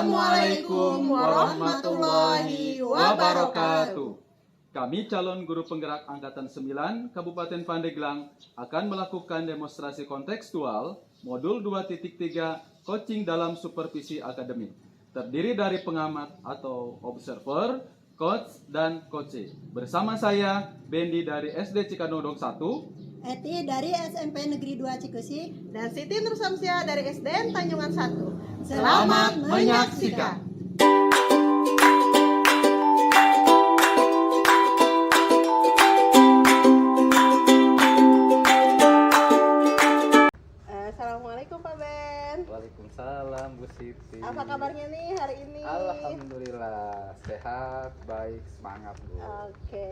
Assalamualaikum warahmatullahi wabarakatuh. Kami calon guru penggerak Angkatan 9 Kabupaten Pandeglang akan melakukan demonstrasi kontekstual modul 2.3 coaching dalam supervisi akademik. Terdiri dari pengamat atau observer, coach, dan coach. Bersama saya, Bendi dari SD Cikanodong 1, Eti dari SMP Negeri 2 Cikusi, dan Siti Nursamsia dari SDN Tanjungan 1. Selamat menyaksikan. Assalamualaikum Pak Ben. Waalaikumsalam Bu Siti. Apa kabarnya nih hari ini? Alhamdulillah sehat, baik, semangat Bu. Oke.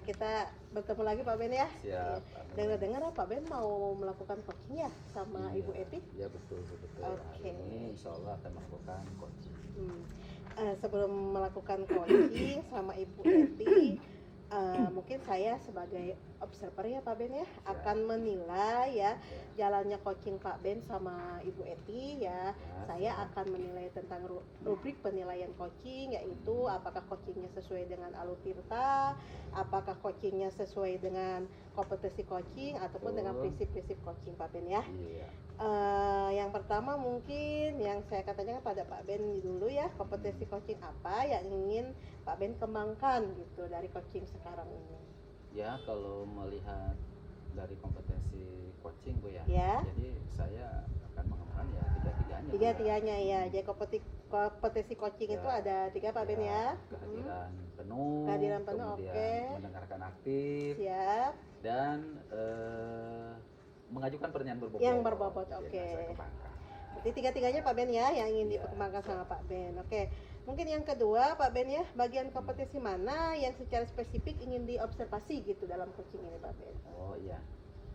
Kita bertemu lagi Pak Ben ya. Siap. Dengar-dengar Pak Ben mau melakukan coaching ya sama Iya, Ibu Eti? Ya betul. Oke. Hari ini insya Allah akan melakukan coaching. Sebelum melakukan coaching sama Ibu Eti, mungkin saya sebagai observer ya Pak Ben ya akan menilai ya jalannya coaching Pak Ben sama Ibu Eti ya. Saya akan menilai tentang rubrik penilaian coaching, yaitu apakah coachingnya sesuai dengan alur tirta, apakah coachingnya sesuai dengan kompetensi coaching ataupun dengan prinsip-prinsip coaching Pak Ben ya. Iya. Yang pertama mungkin yang saya katanya pada Pak Ben dulu ya, kompetensi coaching apa yang ingin Pak Ben kembangkan gitu dari coaching sekarang ini. Ya kalau melihat dari kompetensi coaching Bu ya. Ya. Jadi saya akan mengembangkan ya tiga-tiganya. Tiga-tiganya ya. Jadi kompetensi coaching itu ada 3 Pak Ben ya. Kehadiran penuh. Kehadiran penuh, kemudian oke. mendengarkan aktif. Siap. Dan mengajukan pertanyaan berbobot. Yang berbobot, Yang oke. saya kembangkan. Jadi tiga-tiganya Pak Ben ya yang ingin Iya, dikembangkan sama siap. Pak Ben. Oke. Mungkin yang kedua Pak Ben ya, bagian kompetensi mana yang secara spesifik ingin diobservasi gitu dalam coaching ini Pak Ben. Oh iya.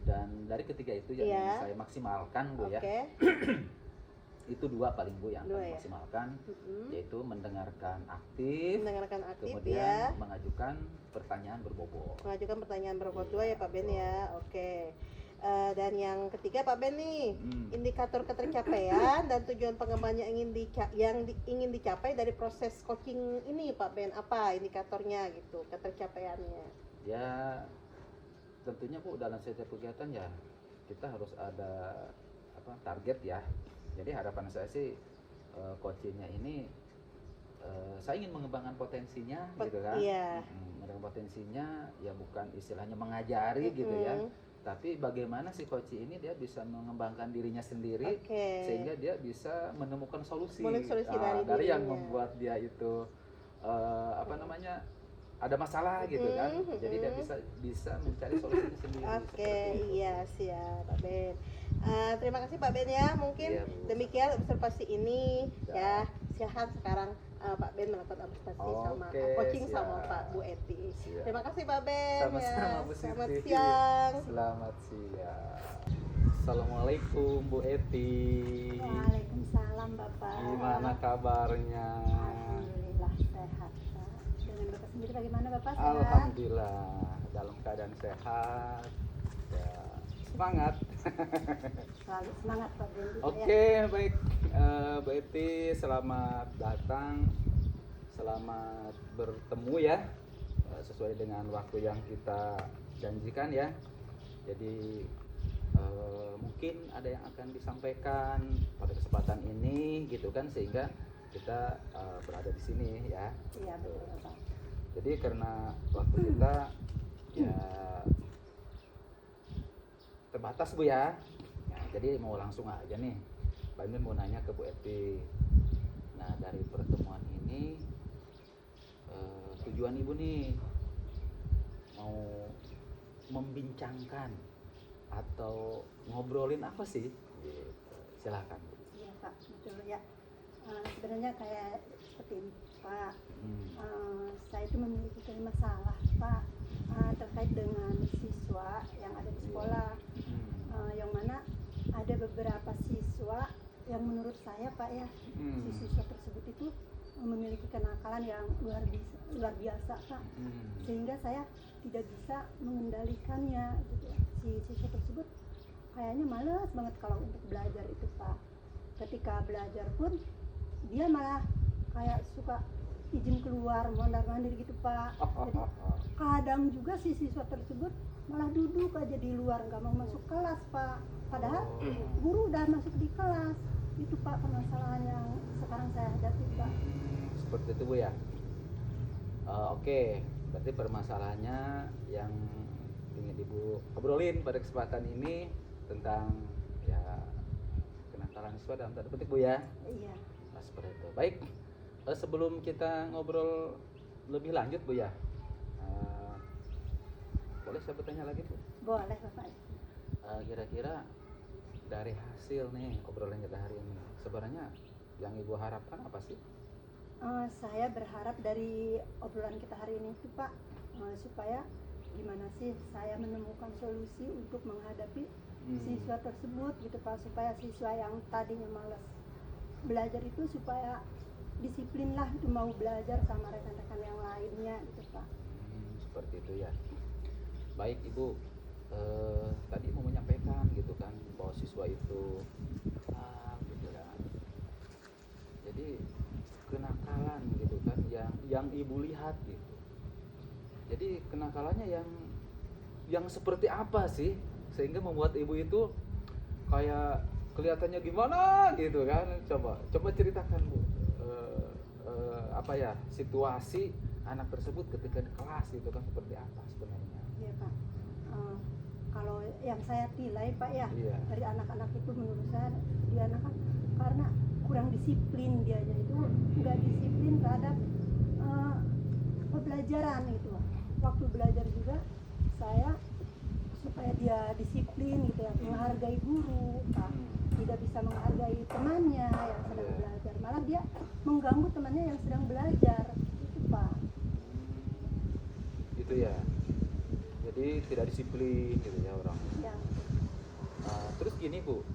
Dan dari ketiga itu yang Iya. ingin saya maksimalkan Bu Oke. ya. Itu 2 paling Bu yang akan 2 ya. maksimalkan, Mm-mm. yaitu mendengarkan aktif, Mendengarkan aktif kemudian ya. mengajukan pertanyaan berbobot. Mengajukan pertanyaan berbobot 2 ya Pak Ben ya. Oke. Dan yang ketiga Pak Ben nih, indikator ketercapaian dan tujuan pengembangan yang ingin dicapai dari proses coaching ini Pak Ben, apa indikatornya gitu, ketercapaiannya? Ya tentunya Bu dalam setiap kegiatan ya kita harus ada target ya. Jadi harapan saya sih coachingnya ini saya ingin mengembangkan potensinya gitu kan. Iya. Mengembangkan potensinya ya bukan istilahnya mengajari gitu ya. Tapi bagaimana si coach ini dia bisa mengembangkan dirinya sendiri sehingga dia bisa menemukan solusi, dari yang membuat dia itu ada masalah gitu kan. Jadi dia bisa mencari solusinya sendiri. Oke, iya siap Pak Ben. Terima kasih Pak Ben ya. Mungkin Iya, Bu. demikian observasi ini ya. Silahkan sekarang Pak Ben melakukan observasi sama coaching siap. sama Pak Bu Eti. Siap. Terima kasih Pak Ben. Sama-sama Bu Siti. Selamat siang. Selamat siang. Assalamualaikum Bu Eti. Waalaikumsalam Bapak. Gimana kabarnya? Alhamdulillah sehat Pak. Dengan Bapak sendiri bagaimana Bapak? Sehat? Alhamdulillah dalam keadaan sehat. Ya, semangat. Selalu semangat Pak Ben. Oke, baik. Bu Eti, selamat datang. Selamat bertemu ya. Sesuai dengan waktu yang kita janjikan ya. Jadi mungkin ada yang akan disampaikan pada kesempatan ini gitu kan, sehingga kita berada di sini ya. Iya betul Bapak. Jadi karena waktu kita ya terbatas Bu ya. Nah, jadi mau langsung aja nih. Pak Imin mau nanya ke Bu Eti. Nah, dari pertemuan ini tujuan Ibu nih mau membincangkan atau ngobrolin apa sih? Gitu. Silakan. Iya Pak, betul ya. Sebenarnya kayak seperti ini Pak. Saya itu memiliki masalah Pak terkait dengan siswa yang ada di sekolah. Yang mana ada beberapa siswa yang menurut saya Pak ya, si siswa tersebut itu memiliki kenakalan yang luar biasa Pak. Sehingga saya tidak bisa mengendalikannya gitu ya. Si siswa tersebut kayaknya malas banget kalau untuk belajar itu Pak. ketika belajar pun dia malah kayak suka izin keluar mondar-mandir gitu Pak. Jadi kadang juga si siswa tersebut malah duduk aja di luar nggak mau masuk kelas Pak, padahal guru udah masuk di kelas. Itu Pak permasalahan yang sekarang saya hadapi Pak. Seperti itu Bu ya. Oke, berarti permasalahannya yang ingin Ibu obrolin pada kesempatan ini tentang ya kenakalan siswa dalam tanda petik Bu ya. Iya. Nah, seperti itu. Baik, sebelum kita ngobrol lebih lanjut Bu ya, boleh saya bertanya lagi Bu? Boleh Bapak. Kira-kira dari hasil nih obrolan kita hari ini, sebenarnya yang Ibu harapkan apa sih? Saya berharap dari obrolan kita hari ini itu Pak, supaya gimana sih saya menemukan solusi untuk menghadapi siswa tersebut gitu Pak, supaya siswa yang tadinya malas belajar itu supaya disiplin lah itu mau belajar sama rekan-rekan yang lainnya gitu Pak. Seperti itu ya. Baik Ibu, tadi mau menyampaikan gitu kan bahwa siswa itu gitu kan. Jadi kenakalan gitu kan yang Ibu lihat gitu. Jadi kenakalannya yang seperti apa sih sehingga membuat Ibu itu kayak kelihatannya gimana gitu kan? Coba ceritakan Bu. Apa ya situasi anak tersebut ketika di kelas itu kan seperti apa sebenarnya? Iya Pak. Kalau yang saya nilai Pak ya, Iya. dari anak-anak itu menurut saya dia anak karena kurang disiplin, dianya itu nggak disiplin terhadap pembelajaran itu. Waktu belajar juga saya supaya dia disiplin gitu ya, menghargai guru, Pak. Tidak bisa menghargai temannya yang sedang belajar, malah dia mengganggu temannya yang sedang belajar itu Pak. Itu ya. Jadi tidak disiplin gitu ya orang. Ya. Terus gini Bu,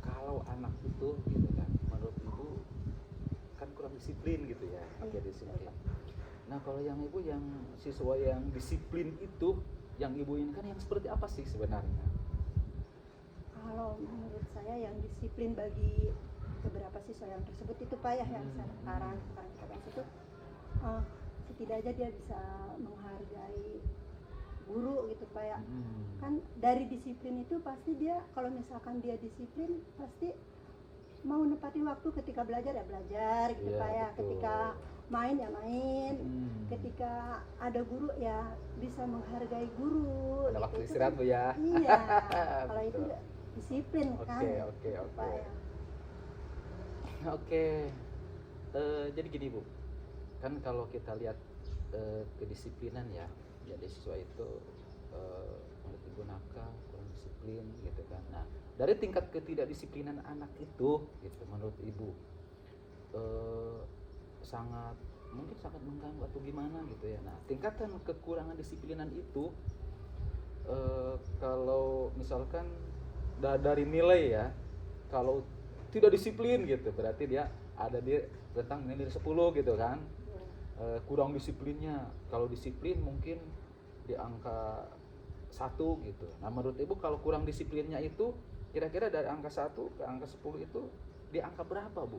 kalau anak itu gitu kan, menurut Ibu kan kurang disiplin gitu ya, Iya, disiplin. Nah kalau yang Ibu yang siswa yang disiplin itu, yang Ibu inginkan yang seperti apa sih sebenarnya? Kalau menurut saya yang disiplin bagi beberapa siswa yang tersebut itu Pak ya, yang sekarang kita bahas itu setidaknya dia bisa menghargai guru gitu Pak ya. Kan dari disiplin itu pasti dia, kalau misalkan dia disiplin pasti mau menepati waktu, ketika belajar ya belajar gitu Iya, Pak ya, betul. ketika main ya main, ketika ada guru ya bisa menghargai guru. Ada gitu. waktu Itu istirahat kan- Bu ya. Iya, kalau itu Betul. disiplin kan. Oke. Pak ya. Oke. Jadi gini Bu, kan kalau kita lihat kedisiplinan ya, jadi siswa itu menurut Ibu nakal, kurang disiplin gitu kan. Nah, dari tingkat ketidakdisiplinan anak itu, gitu, menurut Ibu mungkin sangat mengganggu atau gimana gitu ya. Nah, tingkatan kekurangan disiplinan itu kalau misalkan dari nilai ya, kalau tidak disiplin gitu, berarti dia ada di tentang nilai 10 gitu kan. Kurang disiplinnya, kalau disiplin mungkin di angka 1 gitu. Nah menurut Ibu kalau kurang disiplinnya itu kira-kira dari angka 1 ke angka 10 itu di angka berapa Bu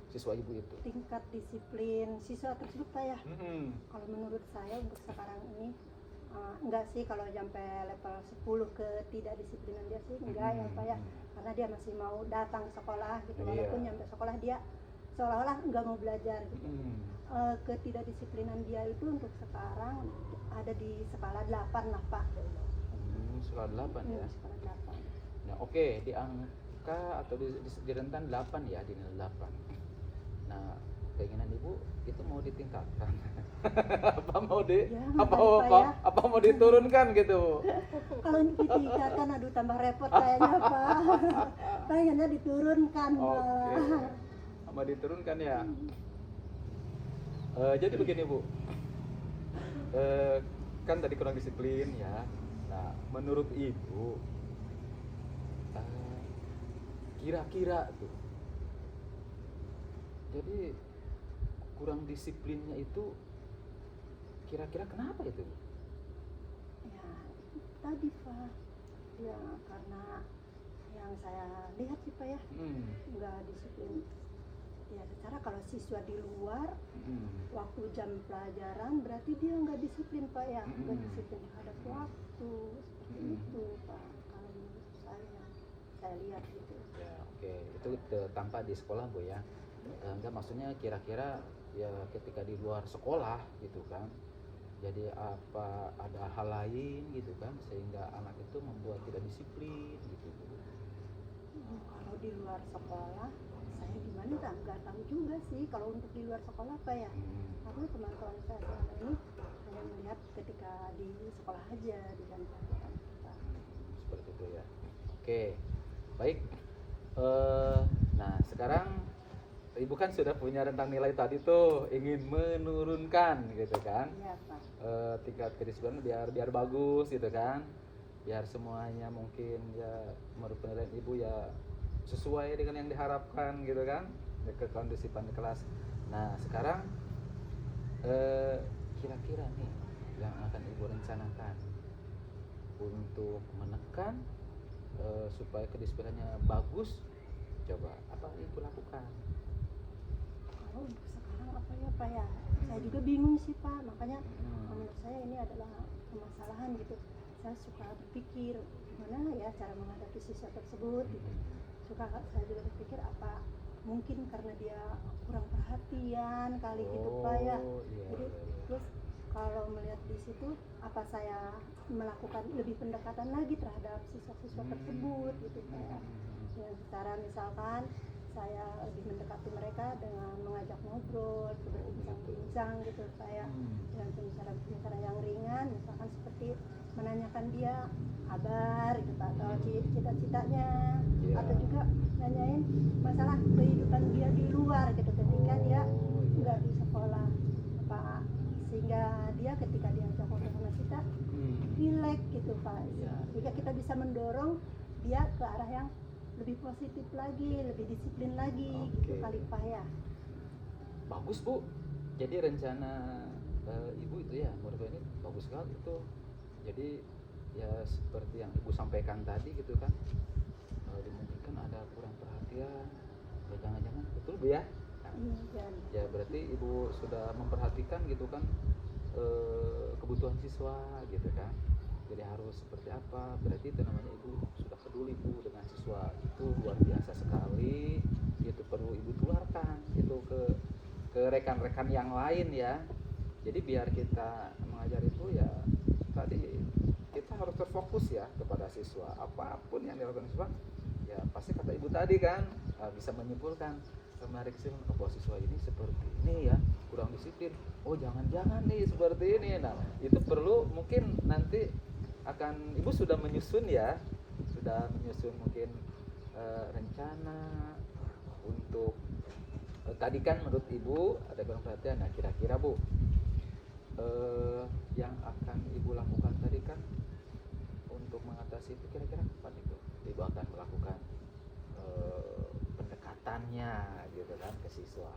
siswa Ibu itu? Tingkat disiplin siswa tersebut Pak ya. Kalau menurut saya untuk sekarang ini enggak sih, kalau sampai level 10 ke tidak disiplinan dia sih enggak ya Pak ya, karena dia masih mau datang ke sekolah gitu, walaupun nyampe sekolah dia seolah-olah enggak mau belajar gitu. Ketidakdisiplinan dia itu untuk sekarang ada di skala 8 lah Pak. Skala 8 ya. Skala 8. Nah oke, di angka atau di rentan 8 ya, di nilai 8. Nah keinginan Ibu itu mau ditingkatkan apa mau apa mau diturunkan gitu? Kalau ditingkatkan aduh tambah repot kayaknya Pak. Pengennya diturunkan malah. Sama diturunkan ya. Jadi begini Bu, kan tadi kurang disiplin ya. Nah menurut Ibu kira-kira tuh, jadi kurang disiplinnya itu kira-kira kenapa itu? Ya tadi Pak, ya karena yang saya lihat sih Pak ya, nggak disiplin. Ya secara kalau siswa di luar waktu jam pelajaran berarti dia nggak disiplin Pak ya, nggak disiplin terhadap waktu seperti itu Pak. Kalau menurut saya lihat gitu. Ya, oke. Itu tampak di sekolah Bu ya. Enggak, maksudnya kira-kira ya ketika di luar sekolah gitu kan. Jadi apa ada hal lain gitu kan sehingga anak itu membuat tidak disiplin gitu. Kalau di luar sekolah saya gimana nggak tahu juga sih kalau untuk di luar sekolah Pak ya. Karena teman-teman saya selama ini hanya melihat ketika di sekolah aja di jam pelajaran Pak. Seperti itu ya. Oke, baik. Nah sekarang Ibu kan sudah punya rentang nilai tadi tuh, ingin menurunkan gitu kan, Iya Pak. tingkat kedisiplinan biar bagus gitu kan, biar semuanya mungkin ya menurut penilaian Ibu ya sesuai dengan yang diharapkan gitu kan, kekondisipan di kelas. Nah sekarang kira-kira nih yang akan Ibu rencanakan untuk menekan supaya kedisiplinannya bagus, coba apa Ibu lakukan? Kalau untuk sekarang apa ya Pak ya, saya juga bingung sih Pak, makanya menurut saya ini adalah permasalahan gitu. Saya suka berpikir gimana ya cara menghadapi siswa tersebut gitu. Saya juga berpikir apa mungkin karena dia kurang perhatian kali gitu Pak ya. Iya, Jadi iya. terus kalau melihat di situ apa saya melakukan lebih pendekatan lagi terhadap siswa-siswa tersebut gitu Pak ya. Dengan cara misalkan saya lebih mendekati mereka dengan mengajak ngobrol, berbincang-bincang gitu saya dengan pembicaraan-pembicaraan yang ringan, misalkan seperti menanyakan dia kabar gitu Pak, atau cita-citanya, atau juga nanyain masalah kehidupan dia di luar gitu ketika dia nggak di sekolah Pak, sehingga dia ketika diajak ngobrol sama kita rileks gitu Pak, sehingga kita bisa mendorong dia ke arah yang lebih positif lagi, lebih disiplin lagi gitu kali Pak ya. Bagus Bu, jadi rencana Ibu itu ya menurut gue ini bagus sekali itu. Jadi ya seperti yang Ibu sampaikan tadi gitu kan, dimungkinkan ada kurang perhatian, ya jangan-jangan betul Bu ya. Ya berarti Ibu sudah memperhatikan gitu kan kebutuhan siswa gitu kan. Jadi harus seperti apa, berarti itu namanya Ibu sudah peduli Bu dengan siswa, itu luar biasa sekali. Itu perlu Ibu tularkan itu ke rekan-rekan yang lain ya. Jadi biar kita mengajar itu ya tadi kita harus terfokus ya kepada siswa, apapun yang dilakukan siswa ya pasti kata Ibu tadi kan bisa menyimpulkan menarik kesimpulan bahwa siswa ini seperti ini ya, kurang disiplin, oh jangan-jangan nih seperti ini. Nah itu perlu mungkin nanti akan Ibu sudah menyusun ya, sudah menyusun mungkin rencana untuk tadi kan menurut Ibu ada kurang perhatian. Nah kira-kira Bu yang akan Ibu lakukan tadi kan untuk mengatasi itu kira-kira kapan itu Ibu akan melakukan pendekatannya gitu kan ke siswa?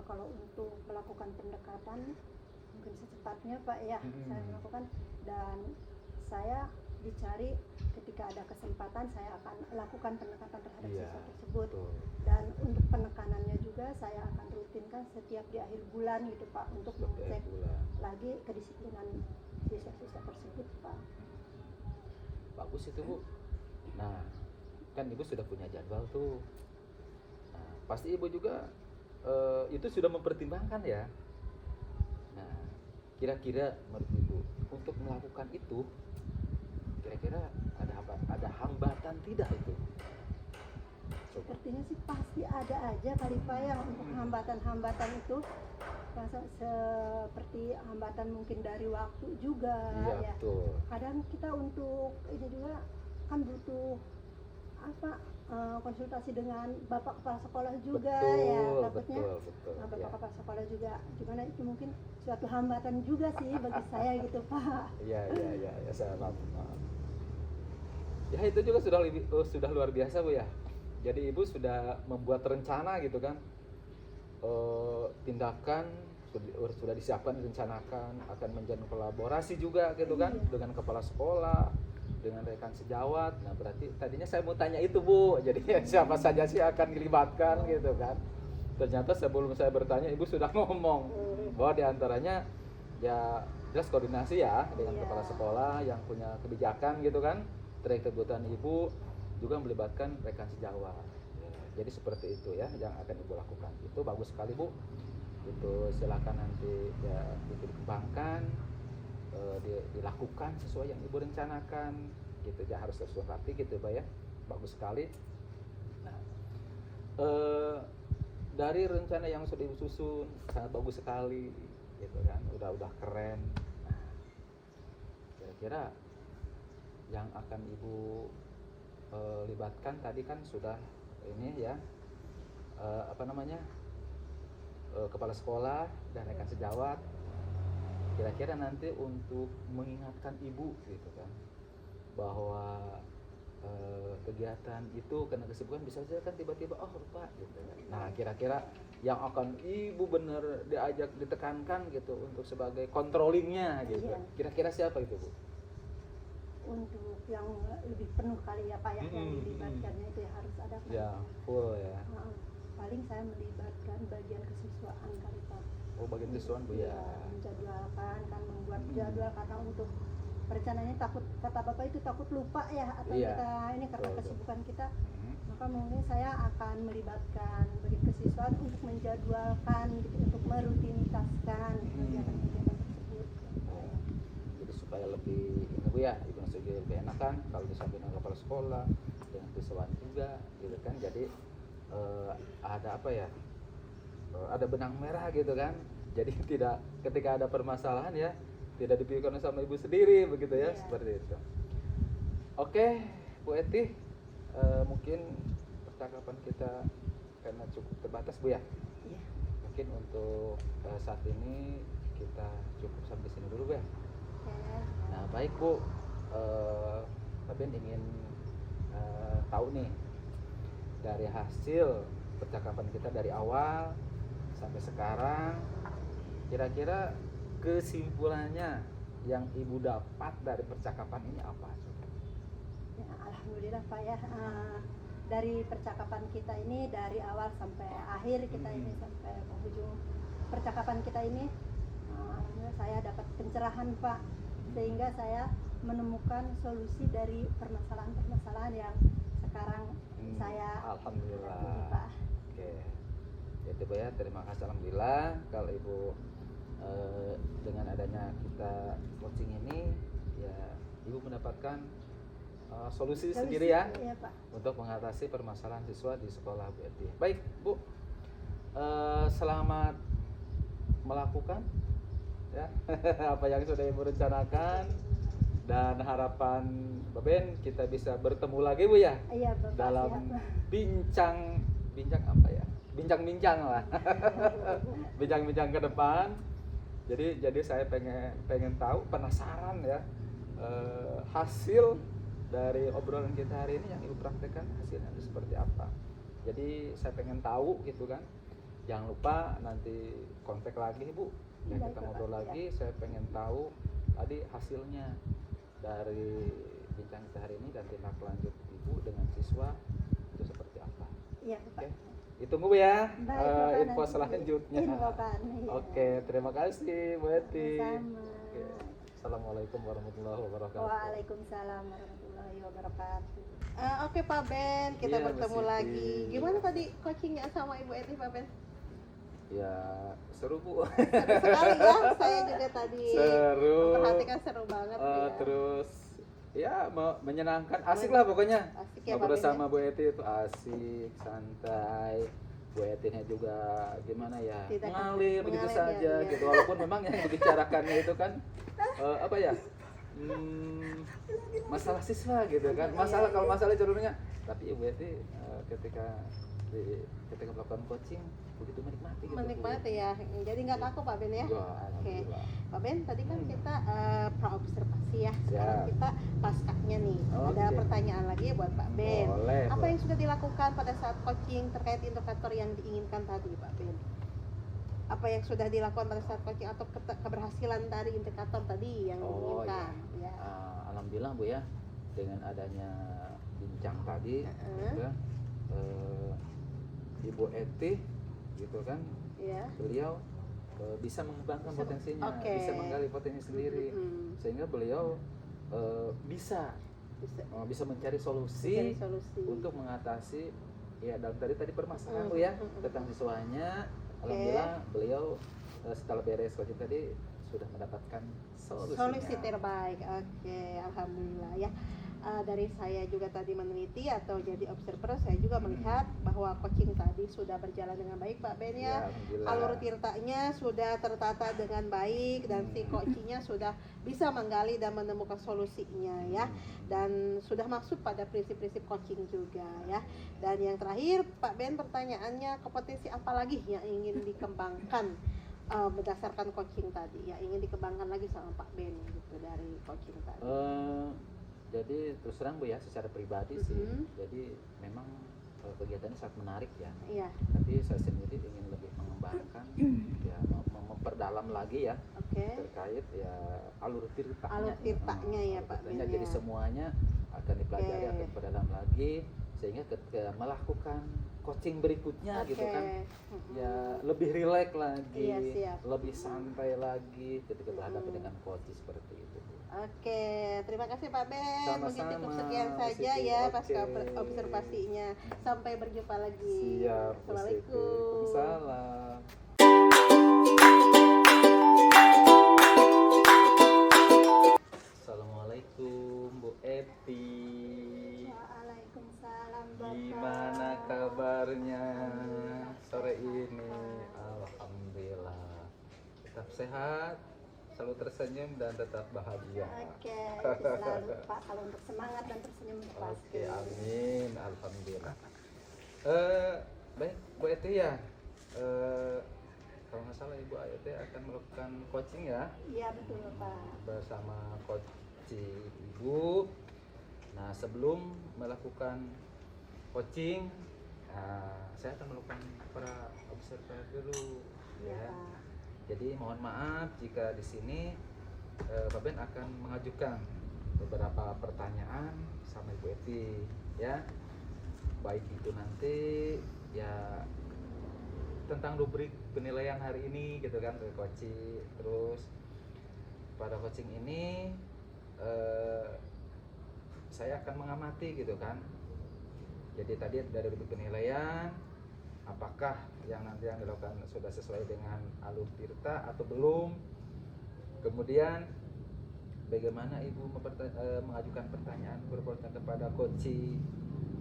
Kalau untuk melakukan pendekatan mungkin secepatnya Pak ya, saya melakukan, dan saya dicari ketika ada kesempatan saya akan lakukan pendekatan terhadap siswa tersebut. Dan untuk penekanannya juga saya akan rutinkan setiap di akhir bulan gitu Pak, untuk mengecek lagi kedisiplinan siswa-siswa tersebut Pak. Bagus itu Bu. Nah kan Ibu sudah punya jadwal tuh. Nah, pasti Ibu juga itu sudah mempertimbangkan ya. Nah kira-kira menurut Ibu untuk melakukan itu kira-kira ada hambatan tidak itu? Sepertinya sih pasti ada aja kali Pak ya untuk hambatan-hambatan itu. Seperti hambatan mungkin dari waktu juga ya. Betul. Kadang kita untuk ini juga kan butuh konsultasi dengan Bapak Kepala Sekolah juga ya, takutnya Bapak Kepala Sekolah juga gimana, itu mungkin suatu hambatan juga sih bagi saya gitu Pak. Iya saya paham. Ya itu juga sudah luar biasa Bu ya. Jadi Ibu sudah membuat rencana gitu kan, tindakan sudah disiapkan, direncanakan, akan menjalin kolaborasi juga gitu kan dengan kepala sekolah, dengan rekan sejawat. Nah, berarti tadinya saya mau tanya itu, Bu. Jadi siapa saja sih akan dilibatkan gitu kan. Ternyata sebelum saya bertanya, Ibu sudah ngomong bahwa diantaranya ya jelas koordinasi ya dengan Iya. kepala sekolah yang punya kebijakan gitu kan. Terkait kebutuhan Ibu juga melibatkan rekan sejawat. Jadi seperti itu ya yang akan Ibu lakukan. Itu bagus sekali, Bu. Itu silakan nanti ya itu dikembangkan, dilakukan sesuai yang Ibu rencanakan gitu ya, harus sesuai rapi gitu Pak ya. Bagus sekali. Nah, dari rencana yang sudah Ibu susun sangat bagus sekali gitu kan, udah keren. Nah, kira-kira yang akan Ibu libatkan tadi kan sudah ini ya, kepala sekolah dan rekan sejawat. Kira-kira nanti untuk mengingatkan Ibu gitu kan bahwa kegiatan itu karena kesibukan bisa saja kan tiba-tiba lupa gitu kan. Nah, kira-kira yang akan Ibu benar diajak ditekankan gitu untuk sebagai controllingnya gitu. Iya. Kira-kira siapa itu, Bu? Untuk yang lebih penuh kali ya Pak ya, yang dilibatkannya itu ya harus ada Pak. Ya, full ya. Paling saya melibatkan bagian kesiswaan kali Pak. Oh, bagian kesiswaan, Bu ya. Menjadwalkan kan, membuat jadwal karena untuk perencanaannya takut kata Bapak itu takut lupa ya atau Iya. kita ini karena Betul. kesibukan kita. Maka mungkin saya akan melibatkan bagian kesiswaan untuk menjadwalkan gitu, untuk merutinitaskan kegiatan-kegiatan tersebut. Jadi supaya lebih ini Bu ya, Ibu juga lebih enakan kalau disampaikan kepala sekolah dengan kesiswaan juga gitu kan. Jadi ada apa ya, ada benang merah gitu kan. Jadi tidak ketika ada permasalahan ya tidak dipikirkan sama Ibu sendiri begitu ya. Iya. Seperti itu. Oke Bu Eti, mungkin percakapan kita karena cukup terbatas Bu ya. Iya. Mungkin untuk saat ini kita cukup sampai sini dulu Bu ya. Oke. Nah baik Bu, Pak Ben ingin tahu nih dari hasil percakapan kita dari awal sampai sekarang, kira-kira kesimpulannya yang Ibu dapat dari percakapan ini apa? Ya, alhamdulillah Pak ya, dari percakapan kita ini dari awal sampai akhir kita ini sampai penghujung percakapan kita ini, alhamdulillah saya dapat pencerahan Pak, sehingga saya menemukan solusi dari permasalahan-permasalahan yang sekarang saya Alhamdulillah. hadapi, Pak. Oke, jadi Bu ya, terima kasih alhamdulillah kalau Ibu dengan adanya kita coaching ini ya Ibu mendapatkan solusi sendiri ya Iya, Pak. untuk mengatasi permasalahan siswa di sekolah Bu Eti. Baik Bu, selamat melakukan ya apa yang sudah Ibu rencanakan, dan harapan Mbak Ben kita bisa bertemu lagi Bu ya Iya, Bapak. dalam Siap. bincang apa ya, bincang-bincang lah bincang-bincang ke depan. Jadi saya pengen tahu, penasaran ya, hasil dari obrolan kita hari ini yang Ibu praktekkan hasilnya itu seperti apa. Jadi saya pengen tahu gitu kan. Jangan lupa nanti kontak lagi Bu ya, Baik, kita Bapak. ngobrol lagi. Saya pengen tahu tadi hasilnya dari bincang kita hari ini dan tindak lanjut Ibu dengan siswa itu seperti apa. Iya, Bapak. Oke. Ditunggu Bu ya Baik, Bapak, info nanti selanjutnya. infokan, iya. Oke, terima kasih Bu Eti. Sama-sama. Oke. Assalamualaikum warahmatullahi wabarakatuh. Waalaikumsalam warahmatullahi wabarakatuh. Oke Pak Ben, kita Iya, bertemu Mbak Siti. lagi. Gimana tadi coachingnya sama Ibu Eti Pak Ben? Ya seru Bu. Seru sekali ya, saya juga tadi Seru. memperhatikan, seru banget ya. Terus ya menyenangkan, asik lah pokoknya. Asik ya Pak Ngobrol Ben ya? sama Bu Eti itu asik, santai. Bu Etinya juga gimana ya, Tidak mengalir begitu mengalir, saja ya. gitu. Walaupun memang yang dibicarakannya itu kan apa ya, masalah siswa gitu kan. Masalah kalau masalah cenderungnya, tapi Bu Eti ketika melakukan coaching begitu menikmati gitu. Menikmati ya, jadi nggak kaku Pak Ben ya. Ya, Oke, alhamdulillah. Pak Ben tadi kan kita praobservasi ya. Sekarang Siap. kita paskanya nih. Ada Oke. pertanyaan lagi buat Pak Ben. Boleh, Apa boleh. yang sudah dilakukan pada saat coaching terkait indikator yang diinginkan tadi Pak Ben? Apa yang sudah dilakukan pada saat coaching atau keberhasilan dari indikator tadi yang Oh, diinginkan? Ya. Alhamdulillah Bu ya, dengan adanya bincang tadi gitu, Ibu Eti gitu kan, Ya. beliau bisa mengembangkan Bisa- potensinya, oke. bisa menggali potensi sendiri, sehingga beliau bisa Bisa mencari cari solusi solusi. untuk mengatasi ya dalam tadi permasalahan Bu ya tentang siswanya. Alhamdulillah beliau setelah beres coaching tadi sudah mendapatkan solusinya. Solusi terbaik. Oke, alhamdulillah ya. Dari saya juga tadi meneliti atau jadi observer, saya juga melihat bahwa coaching tadi sudah berjalan dengan baik Pak Ben ya. Alhamdulillah. Alur tirtanya sudah tertata dengan baik dan si coachingnya sudah bisa menggali dan menemukan solusinya ya, dan sudah masuk pada prinsip-prinsip coaching juga ya. Dan yang terakhir Pak Ben, pertanyaannya, kompetensi apa lagi yang ingin dikembangkan berdasarkan coaching tadi ya, ingin dikembangkan lagi sama Pak Ben gitu dari coaching tadi? Jadi terus terang Bu ya, secara pribadi sih, jadi memang kegiatannya sangat menarik ya. Iya. Tapi saya sendiri ingin lebih mengembangkan, ya memperdalam lagi ya terkait ya alur tirtanya. Alur tirtanya ya Pak Ben ya. Jadi semuanya akan dipelajari, akan diperdalam lagi, sehingga ketika melakukan coaching berikutnya gitu kan, ya lebih rileks lagi, Iya, siap. lebih santai lagi ketika berhadapan dengan coach seperti itu. Oke, terima kasih Pak Ben. Mungkin Sama-sama, cukup sekian Bu saja Siti. ya Oke. pasca observasinya. Sampai berjumpa lagi. Siap, Bu Siti. Assalamualaikum. Waalaikumsalam. Assalamualaikum Bu Eti. Waalaikumsalam Bapak. Gimana kabarnya sore ini? Alhamdulillah. Tetap sehat, selalu tersenyum dan tetap bahagia. Oke, selalu Pak kalau untuk semangat dan tersenyum pasti. Oke, amin. Alhamdulillah. Baik, Bu Eti ya. Kalau nggak salah Ibu Eti akan melakukan coaching ya Iya betul Pak. bersama coach Ibu. Nah, sebelum melakukan coaching, saya akan melakukan para observer dulu Iya ya. Pak. Jadi mohon maaf jika di sini Pak Ben akan mengajukan beberapa pertanyaan sama Ibu Eti ya. Baik itu nanti ya tentang rubrik penilaian hari ini gitu kan dari coaching. Terus pada coaching ini saya akan mengamati gitu kan. Jadi tadi dari rubrik penilaian, apakah yang nanti yang dilakukan sudah sesuai dengan alur tirta atau belum. Kemudian bagaimana Ibu mengajukan pertanyaan berkaitan kepada coaching,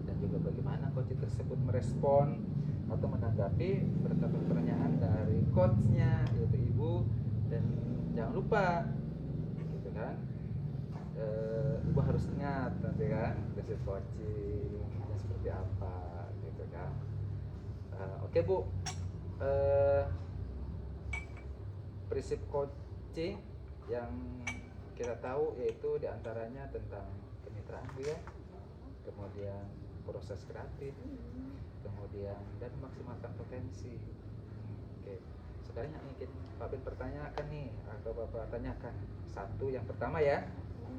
dan juga bagaimana coach tersebut merespon atau menanggapi pertanyaan dari coachnya yaitu Ibu. Dan jangan lupa gitu kan, Ibu harus ingat nanti kan prinsip coachingnya seperti apa gitu kan. Oke Bu, prinsip coaching yang kita tahu yaitu diantaranya tentang kemitraan Bu ya, kemudian proses kreatif, kemudian dan memaksimalkan potensi. Oke, sekarang yang ingin Pak Ben pertanyakan nih atau Bapak tanyakan satu, yang pertama ya,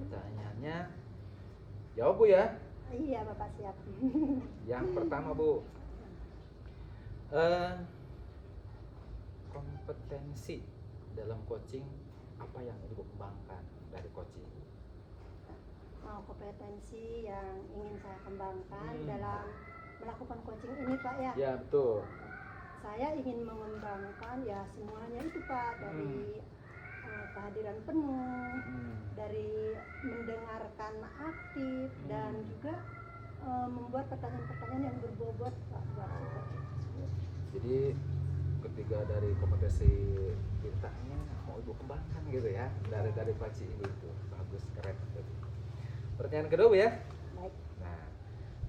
pertanyaannya jawab Bu ya. Iya Bapak siap. Yang pertama Bu, kompetensi dalam coaching apa yang Ibu kembangkan dari coaching? Kompetensi yang ingin saya kembangkan dalam melakukan coaching ini Pak ya. Ya betul. Saya ingin mengembangkan ya semuanya itu Pak, dari kehadiran penuh, dari mendengarkan aktif, dan juga membuat pertanyaan-pertanyaan yang berbobot Pak buat si coaching tersebut. Jadi ketiga dari kompetensi kitanya mau Ibu kembangkan gitu ya dari coaching itu. Bagus, keren. Pertanyaan kedua Bu ya. Baik. Nah,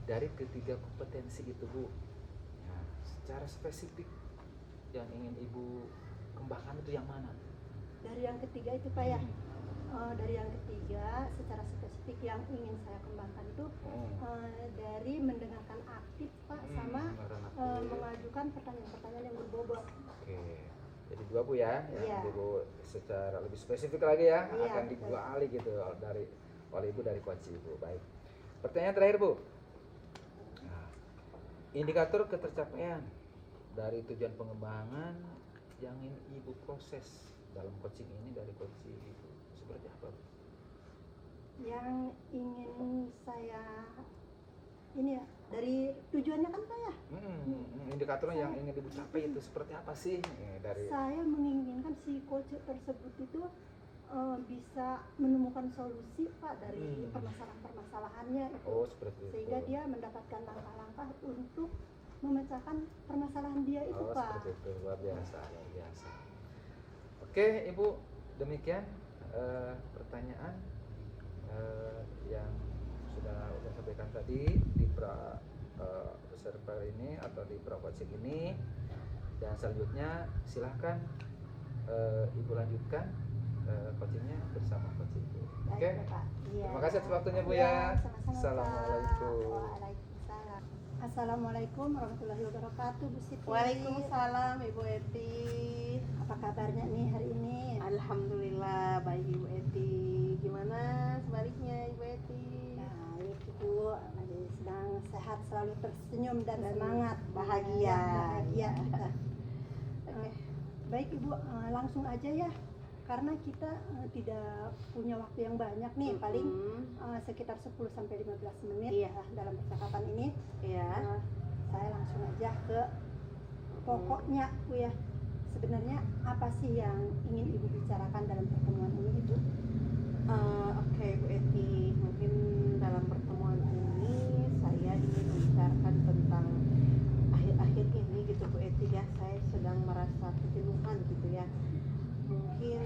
dari ketiga kompetensi itu Bu, nah, secara spesifik yang ingin Ibu kembangkan itu yang mana? Dari yang ketiga itu Pak ya. Dari yang ketiga secara spesifik yang ingin saya kembangkan itu dari mendengarkan aktif Pak, sama mengajukan pertanyaan-pertanyaan yang berbobot. Oke. Jadi dua Bu ya, yang Iya. Ibu secara lebih spesifik lagi ya Iya, akan betul. digali gitu oleh Ibu dari coach Ibu. Baik. Pertanyaan terakhir Bu. Nah, indikator ketercapaian dari tujuan pengembangan yang ingin Ibu proses dalam coaching ini dari coaching Ibu seperti apa Bu? Yang ingin saya ini ya, dari tujuannya kan Pak ya, Indikatornya yang ingin Ibu capai itu seperti apa sih? Dari saya menginginkan si coach tersebut itu bisa menemukan solusi Pak dari permasalahan-permasalahannya itu. Oh, seperti itu. Sehingga dia mendapatkan langkah-langkah untuk memecahkan permasalahan dia itu Oh, Pak. seperti itu. Luar biasa, luar biasa. Oke, Ibu, demikian pertanyaan yang sudah sampaikan tadi di server ini atau di coaching ini, dan selanjutnya silahkan Ibu lanjutkan coachingnya bersama coach Ibu. Oke. Baik, ya, Pak. Iya. Terima kasih atas waktunya Bu Iya, ya. sama-sama, Pak. Assalamualaikum. Waalaikumsalam. Assalamualaikum warahmatullahi wabarakatuh Bu Siti. Waalaikumsalam Ibu Eti. Apa kabarnya nih hari ini? Alhamdulillah baik Ibu Eti. Gimana sebaliknya Ibu Eti? Baik Ibu, lagi sedang sehat, selalu tersenyum dan semangat, bahagia. Ya, bahagia kita. Oke. Baik Ibu, langsung aja ya. Karena kita tidak punya waktu yang banyak nih, paling sekitar 10 sampai 15 menit Iya. dalam percakapan ini. Iya. Saya langsung aja ke pokoknya Bu ya. Sebenarnya apa sih yang ingin Ibu bicarakan dalam pertemuan ini Ibu? Oke Bu Eti, mungkin dalam pertemuan ini saya ingin membicarakan tentang akhir-akhir ini gitu Bu Eti ya, saya sedang merasa kejenuhan gitu ya. Mungkin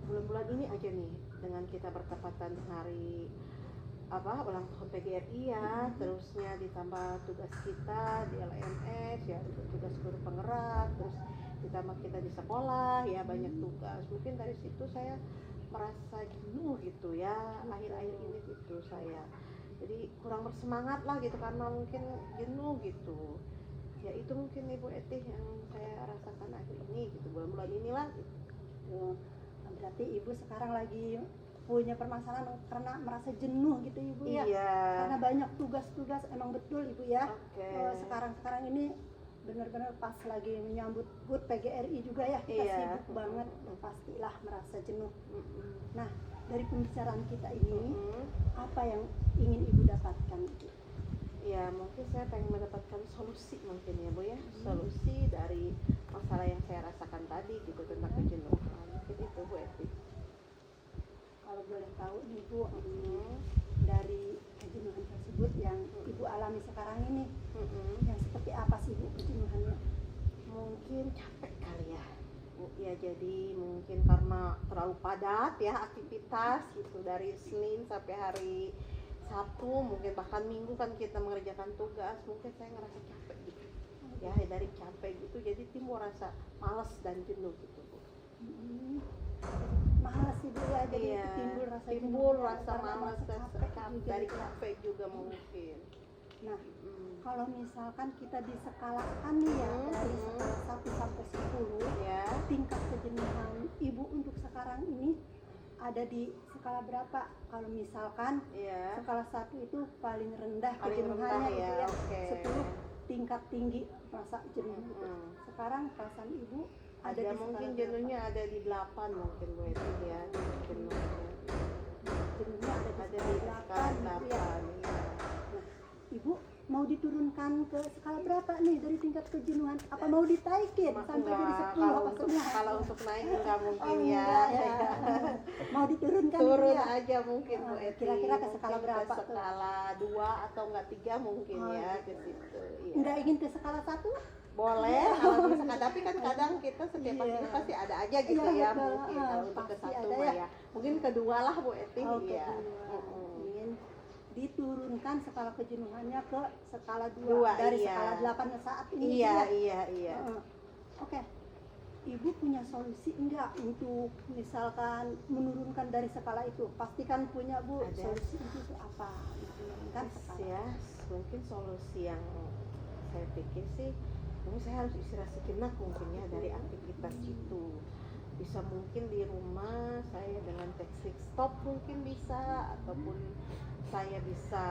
bulan-bulan ini aja nih, dengan kita bertepatan hari ulang tahun PGRI ya, terusnya ditambah tugas kita di LMS ya, tugas guru penggerak, terus ditambah kita di sekolah ya, banyak tugas. Mungkin dari situ saya merasa jenuh gitu ya, akhir-akhir ini gitu saya. Jadi kurang bersemangat lah gitu karena mungkin jenuh gitu. Ya itu mungkin Ibu Eti yang saya rasakan akhir ini gitu, bulan-bulan inilah gitu. Berarti Ibu sekarang lagi punya permasalahan karena merasa jenuh gitu Ibu ya? Iya. Karena banyak tugas-tugas, emang betul Ibu ya. Oke. Sekarang ini benar-benar pas lagi menyambut HUT PGRI juga ya, kita Iya. sibuk banget, pastilah merasa jenuh. Nah, dari pembicaraan kita ini, apa yang ingin Ibu dapatkan? Ya mungkin saya pengen mendapatkan solusi mungkin ya Bu ya, solusi dari masalah yang saya rasakan tadi gitu tentang kejenuhan. Mungkin itu Bu Eti. Kalau boleh tahu nih Bu, dari kejenuhan tersebut yang Ibu alami sekarang ini, yang seperti apa sih Bu kejenuhannya? Mungkin capek kali ya Bu ya, jadi mungkin karena terlalu padat ya aktivitas gitu, dari Senin sampai hari Sabtu, mungkin bahkan Minggu kan kita mengerjakan tugas, mungkin saya ngerasa capek gitu ya, dari capek gitu jadi timbul rasa malas dan jenuh gitu Bu. Malas sih Bu ya, jadi Iya, timbul rasa timbul jenuh, rasa karena malas dan capek juga. dari capek juga mungkin. Nah, kalau misalkan kita diskalakan nih ya, dari skala 1 sampai 10, Ya. tingkat kejenuhan Ibu untuk sekarang ini ada di skala berapa? Kalau misalkan Ya. skala 1 itu paling rendah Paling kejenuhannya rendah ya, Ibu ya. oke. 10 tingkat tinggi rasa jenuh itu. Sekarang perasaan Ibu ada Ada di mungkin skala jenuhnya ada di 8 mungkin Bu Eti ya, jenuhnya. jenuhnya ada Ada di di skala skala 8 gitu ya. 8 ya. Nah, Ibu mau diturunkan ke skala berapa nih dari tingkat kejenuhan? Apa mau ditaikin sampai jadi 10 apa semua? kalau untuk naik enggak mungkin Oh, ya. enggak ya. Mau diturunkan Ibu Turun ya? aja mungkin Bu Eti. Kira-kira ke Mungkin skala berapa ke tuh? skala 2 atau enggak 3 mungkin Oh, ya, gitu. ke situ. Iya. Enggak ingin ke skala 1? Boleh kalau misalkan, tapi kan kadang kita setiap Iya. pagi pasti ada aja gitu Iya, ya, betul. mungkin kalau untuk ke Pasti 1 ada mah ya. ya. Mungkin kedua lah Bu Eti. Oh, Iya. kedua. Ingin diturunkan skala kejenuhannya ke skala 2 Dua, dari iya. skala 8 saat ini. Iya, ya? iya, iya. Oke. Ibu punya solusi enggak untuk misalkan menurunkan dari skala itu? Pastikan punya Bu. Ada. Solusi itu apa? Menurunkan skala. Ya, mungkin solusi yang saya pikir sih, mungkin saya harus istirahat sejenak mungkin ya dari aktivitas itu. Bisa mungkin di rumah saya dengan text basic stop mungkin bisa, ataupun saya bisa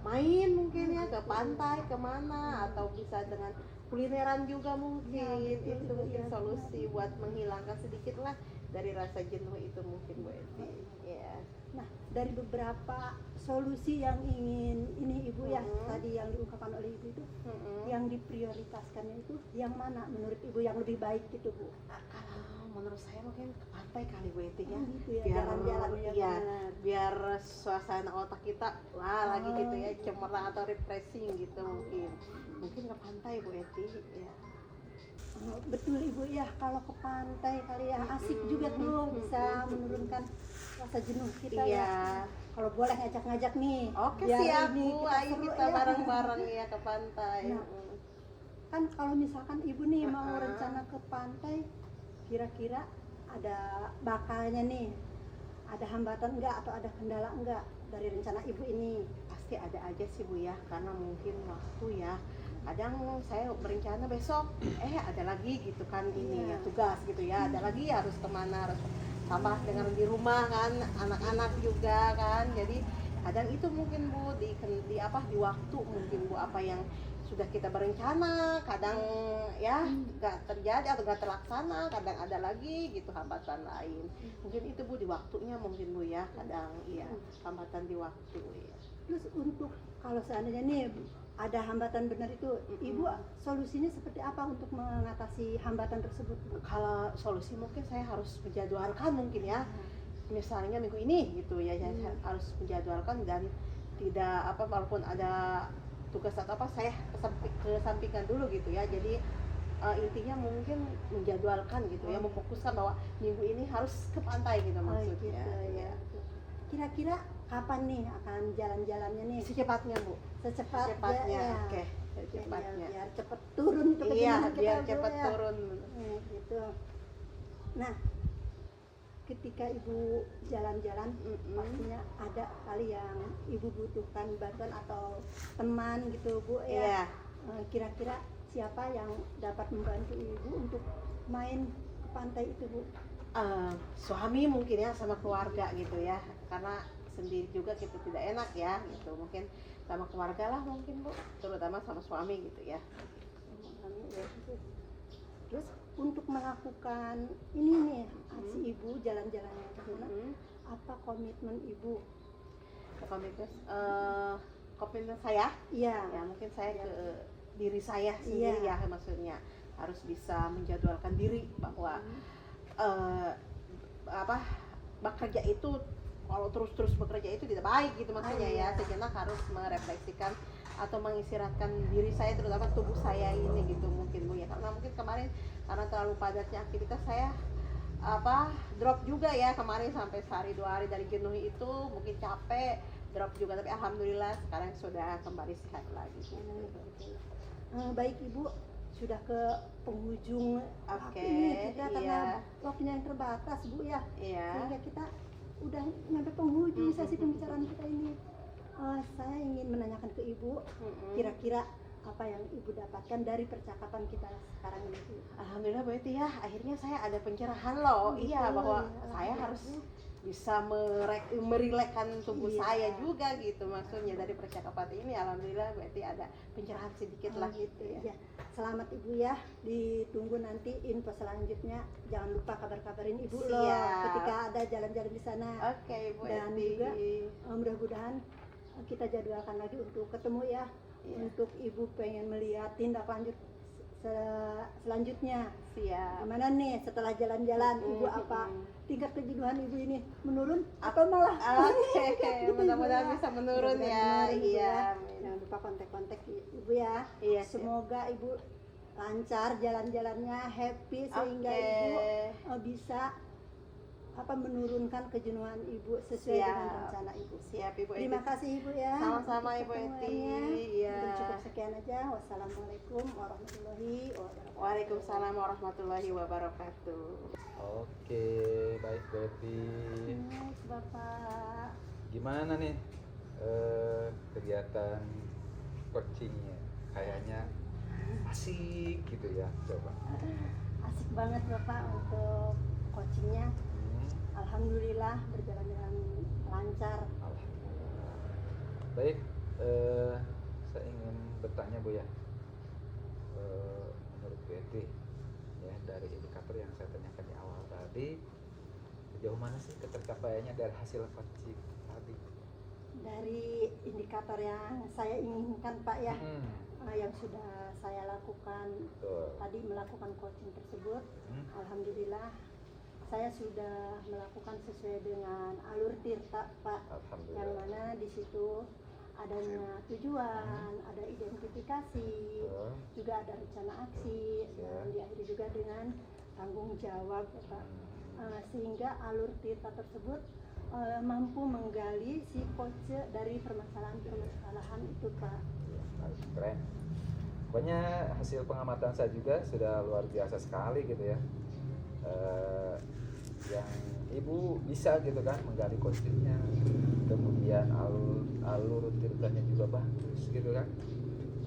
main mungkin ya ke pantai kemana, atau bisa dengan kulineran juga mungkin. Ya, betul, Itu mungkin ya, solusi buat menghilangkan sedikit lah dari rasa jenuh itu mungkin Bu Eti. Ya. Nah, dari beberapa solusi yang ingin ini Ibu ya, tadi yang diungkapkan oleh Ibu itu, yang diprioritaskannya itu yang mana menurut Ibu yang lebih baik gitu Bu? Kalau menurut saya mungkin ke pantai kali Bu Eti ya. Oh, gitu ya, Biar jalan-jalan ya, iya, benar. biar suasana otak kita lagi gitu ya, cemerlang atau refreshing gitu mungkin. Mungkin ke pantai Bu Eti ya. Oh, betul Ibu ya, kalau ke pantai kali ya asik juga tuh, bisa menurunkan rasa jenuh kita Iya. ya. Kalau boleh ngajak-ngajak nih. Oke biar siap ini Bu, kita ayo seru kita ya. bareng-bareng ya ke pantai. Nah, kan kalau misalkan Ibu nih mau Uh-uh. rencana ke pantai, kira-kira ada bakalnya nih, ada hambatan enggak atau ada kendala enggak dari rencana Ibu ini? Pasti ada aja sih Bu ya, karena mungkin waktu ya. Kadang saya berencana besok, ada lagi gitu kan ini Iya. ya tugas gitu ya, ada lagi harus kemana, harus tambah dengan di rumah kan, anak-anak juga kan. Jadi kadang itu mungkin Bu di waktu mungkin Bu, apa yang sudah kita berencana kadang ya nggak terjadi atau nggak terlaksana, kadang ada lagi gitu hambatan lain. Mungkin itu Bu di waktunya mungkin Bu ya, kadang iya hambatan di waktu ya. Terus untuk kalau seandainya nih ada hambatan benar itu, Ibu solusinya seperti apa untuk mengatasi hambatan tersebut? Kalau solusi mungkin saya harus menjadwalkan mungkin ya, misalnya minggu ini gitu ya, saya harus menjadwalkan dan tidak walaupun ada tugas atau apa saya kesampingkan dulu gitu ya. Jadi intinya mungkin menjadwalkan gitu ya, memfokuskan bahwa minggu ini harus ke pantai gitu maksudnya. Gitu, ya. Kira-kira kapan nih akan jalan-jalannya nih? Secepatnya Bu. Secepatnya Ya. ya. Oke, secepatnya. Biar cepet turun itu Iya, kejenuhan kita, biar Bu, cepat ya. turun. Gitu. Nah, ketika Ibu jalan-jalan, pastinya ada kali yang Ibu butuhkan bantuan atau teman gitu Bu Iya. ya. Kira-kira siapa yang dapat membantu Ibu untuk main ke pantai itu Bu? Suami mungkin ya, sama keluarga gitu ya, karena sendiri juga kita tidak enak ya gitu, mungkin sama keluarga lah mungkin Bu, terutama sama suami gitu ya. Terus untuk melakukan ini nih aksi Ibu jalan-jalannya ke sana, apa komitmen Ibu? Komitmen saya Iya. ya, mungkin saya ke diri saya sendiri ya, maksudnya harus bisa menjadwalkan diri bahwa bekerja itu, kalau terus bekerja itu tidak baik gitu maksudnya ya. Sejenak harus merefleksikan atau mengistirahatkan diri saya, terutama tubuh saya ini gitu mungkin Bu ya, karena mungkin kemarin karena terlalu padatnya aktivitas saya drop juga ya kemarin, sampai sehari 2 hari dari jenuh itu mungkin capek, drop juga, tapi alhamdulillah sekarang sudah kembali sehat lagi gitu. Baik Ibu, sudah ke penghujung Oke, ini kita karena iya. waktunya yang terbatas Bu ya. Iya. Sehingga kita udah nyampe penghujung sesi pembicaraan kita ini. Saya ingin menanyakan ke Ibu, kira-kira apa yang Ibu dapatkan dari percakapan kita sekarang ini Bu? Alhamdulillah Bu Eti ya, akhirnya saya ada pencerahan loh. Iya, bahwa saya harus bisa merilekkan tubuh saya juga gitu, maksudnya dari percakapan ini. Alhamdulillah Bu Eti ada pencerahan sedikit lah gitu ya. Ya. Selamat Ibu ya, ditunggu nanti info selanjutnya. Jangan lupa kabar-kabarin Ibu loh Siap. ketika ada jalan-jalan di sana. Oke Bu Dan Eti. juga mudah-mudahan kita jadwalkan lagi untuk ketemu ya. Untuk Ibu pengen melihat tindak lanjut selanjutnya. Siap. Gimana nih setelah jalan-jalan Ibu, apa tingkat kejenuhan Ibu ini menurun atau malah Oke, mudah-mudahan bisa menurun ya. Ibu Iya. Jangan lupa kontak-kontak Ibu ya. Iya, siap. Semoga Ibu lancar jalan-jalannya, happy, sehingga Oke. Ibu bisa menurunkan kejenuhan Ibu sesuai Siap. dengan rencana Ibu. Siap Ibu Eti. Terima kasih Ibu ya. Sama-sama untuk Ibu Eti. pertemuannya. Iya. Mungkin cukup sekian aja. Wassalamualaikum warahmatullahi wabarakatuh. Waalaikumsalam warahmatullahi wabarakatuh. Oke, baik Betty. Yes, Bapak. Gimana nih kegiatan coachingnya? Kayaknya asik gitu ya, coba. Asik banget Bapak untuk coachingnya. Alhamdulillah berjalan dengan lancar. Alhamdulillah. Baik, saya ingin bertanya Bu ya, menurut Bu Eti ya, dari indikator yang saya tanyakan di awal tadi, sejauh mana sih ketercapaiannya dari hasil coaching tadi? Dari indikator yang saya inginkan Pak ya, yang sudah saya lakukan Betul. tadi melakukan coaching tersebut, alhamdulillah saya sudah melakukan sesuai dengan alur tirta Pak, Alhamdulillah. yang mana di situ adanya tujuan, ada identifikasi, Betul. juga ada rencana aksi, dan diakhiri juga dengan tanggung jawab Pak. Sehingga alur tirta tersebut mampu menggali si coach dari permasalahan-permasalahan itu Pak. Keren. Pokoknya hasil pengamatan saya juga sudah luar biasa sekali gitu ya. Yang Ibu bisa gitu kan menggali coachingnya, kemudian alur tirtanya juga bagus gitu kan.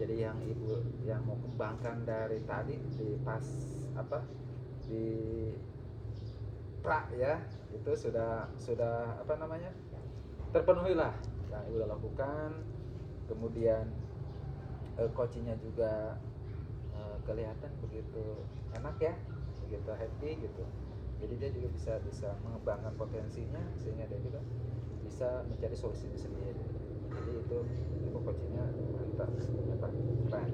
Jadi yang Ibu yang mau kembangkan dari tadi di pas di pra ya, itu sudah apa namanya, terpenuhi lah yang Ibu lakukan. Kemudian coachingnya juga kelihatan begitu enak ya, begitu happy gitu. Jadi dia juga bisa mengembangkan potensinya sehingga dia juga bisa mencari solusinya sendiri. Jadi itu coachingnya mantap, keren.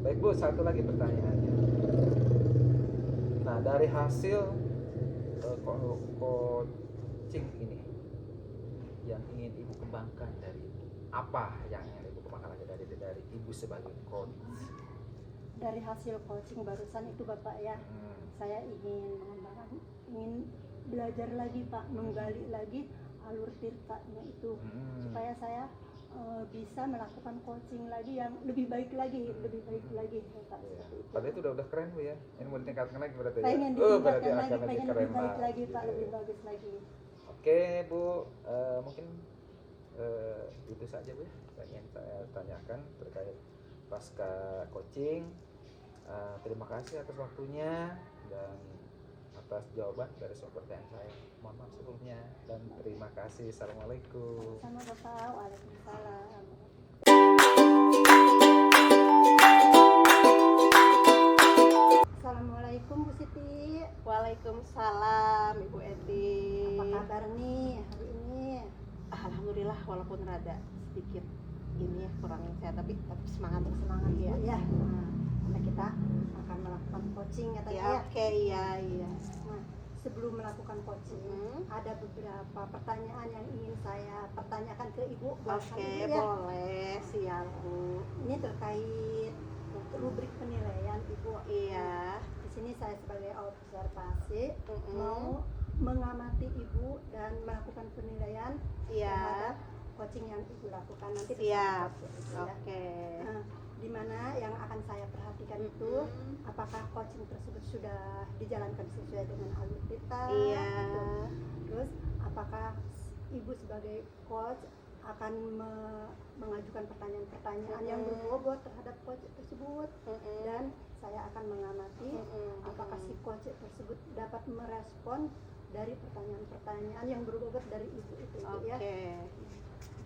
Baik Bu, satu lagi pertanyaannya. Nah, dari hasil coaching ini yang ingin Ibu kembangkan dari Ibu, apa yang ingin Ibu kembangkan lagi dari Ibu sebagai coach? Dari hasil coaching barusan itu Bapak ya, saya ingin mengembangkan, ingin belajar lagi Pak, menggali lagi alur tirtanya itu, supaya saya bisa melakukan coaching lagi yang lebih baik lagi Pak. Ya. Padahal itu udah keren Bu ya. Ini mau ditingkatkan lagi berarti ya. Pengen Berarti ditingkatkan lagi, akan pengen keren lebih baik lagi Pak, gitu. lebih bagus lagi. Oke Bu, mungkin itu saja Bu yang ingin saya tanyakan terkait pasca coaching. Terima kasih atas waktunya dan atas jawaban dari semua pertanyaan saya. Mohon maaf sebelumnya dan terima kasih. Assalamualaikum. Sama Bapak, waalaikumsalam. Assalamualaikum Bu Siti. Waalaikumsalam Ibu Eti. Apa kabar nih hari ini? Alhamdulillah, walaupun rada sedikit ini ya kurang sehat, tapi semangat Semangat ya. ya. Nah, kita akan melakukan coaching ya tadi Ya, ya. oke, iya. Nah, sebelum melakukan coaching, ada beberapa pertanyaan yang ingin saya pertanyakan ke Ibu. Oke, boleh, siap Bu. Ini terkait rubrik penilaian Ibu. Iya. Di sini saya sebagai observasi mau mengamati Ibu dan melakukan penilaian terhadap coaching yang Ibu lakukan nanti. Siap. Ya. Oke. Nah, di mana yang akan saya perhatikan itu apakah coaching tersebut sudah dijalankan sesuai dengan alur kita. Iya. Gitu. Terus apakah Ibu sebagai coach akan mengajukan pertanyaan-pertanyaan yang berbobot terhadap coach tersebut, dan saya akan mengamati apakah si coach tersebut dapat merespon dari pertanyaan-pertanyaan yang berbobot dari Ibu itu ya.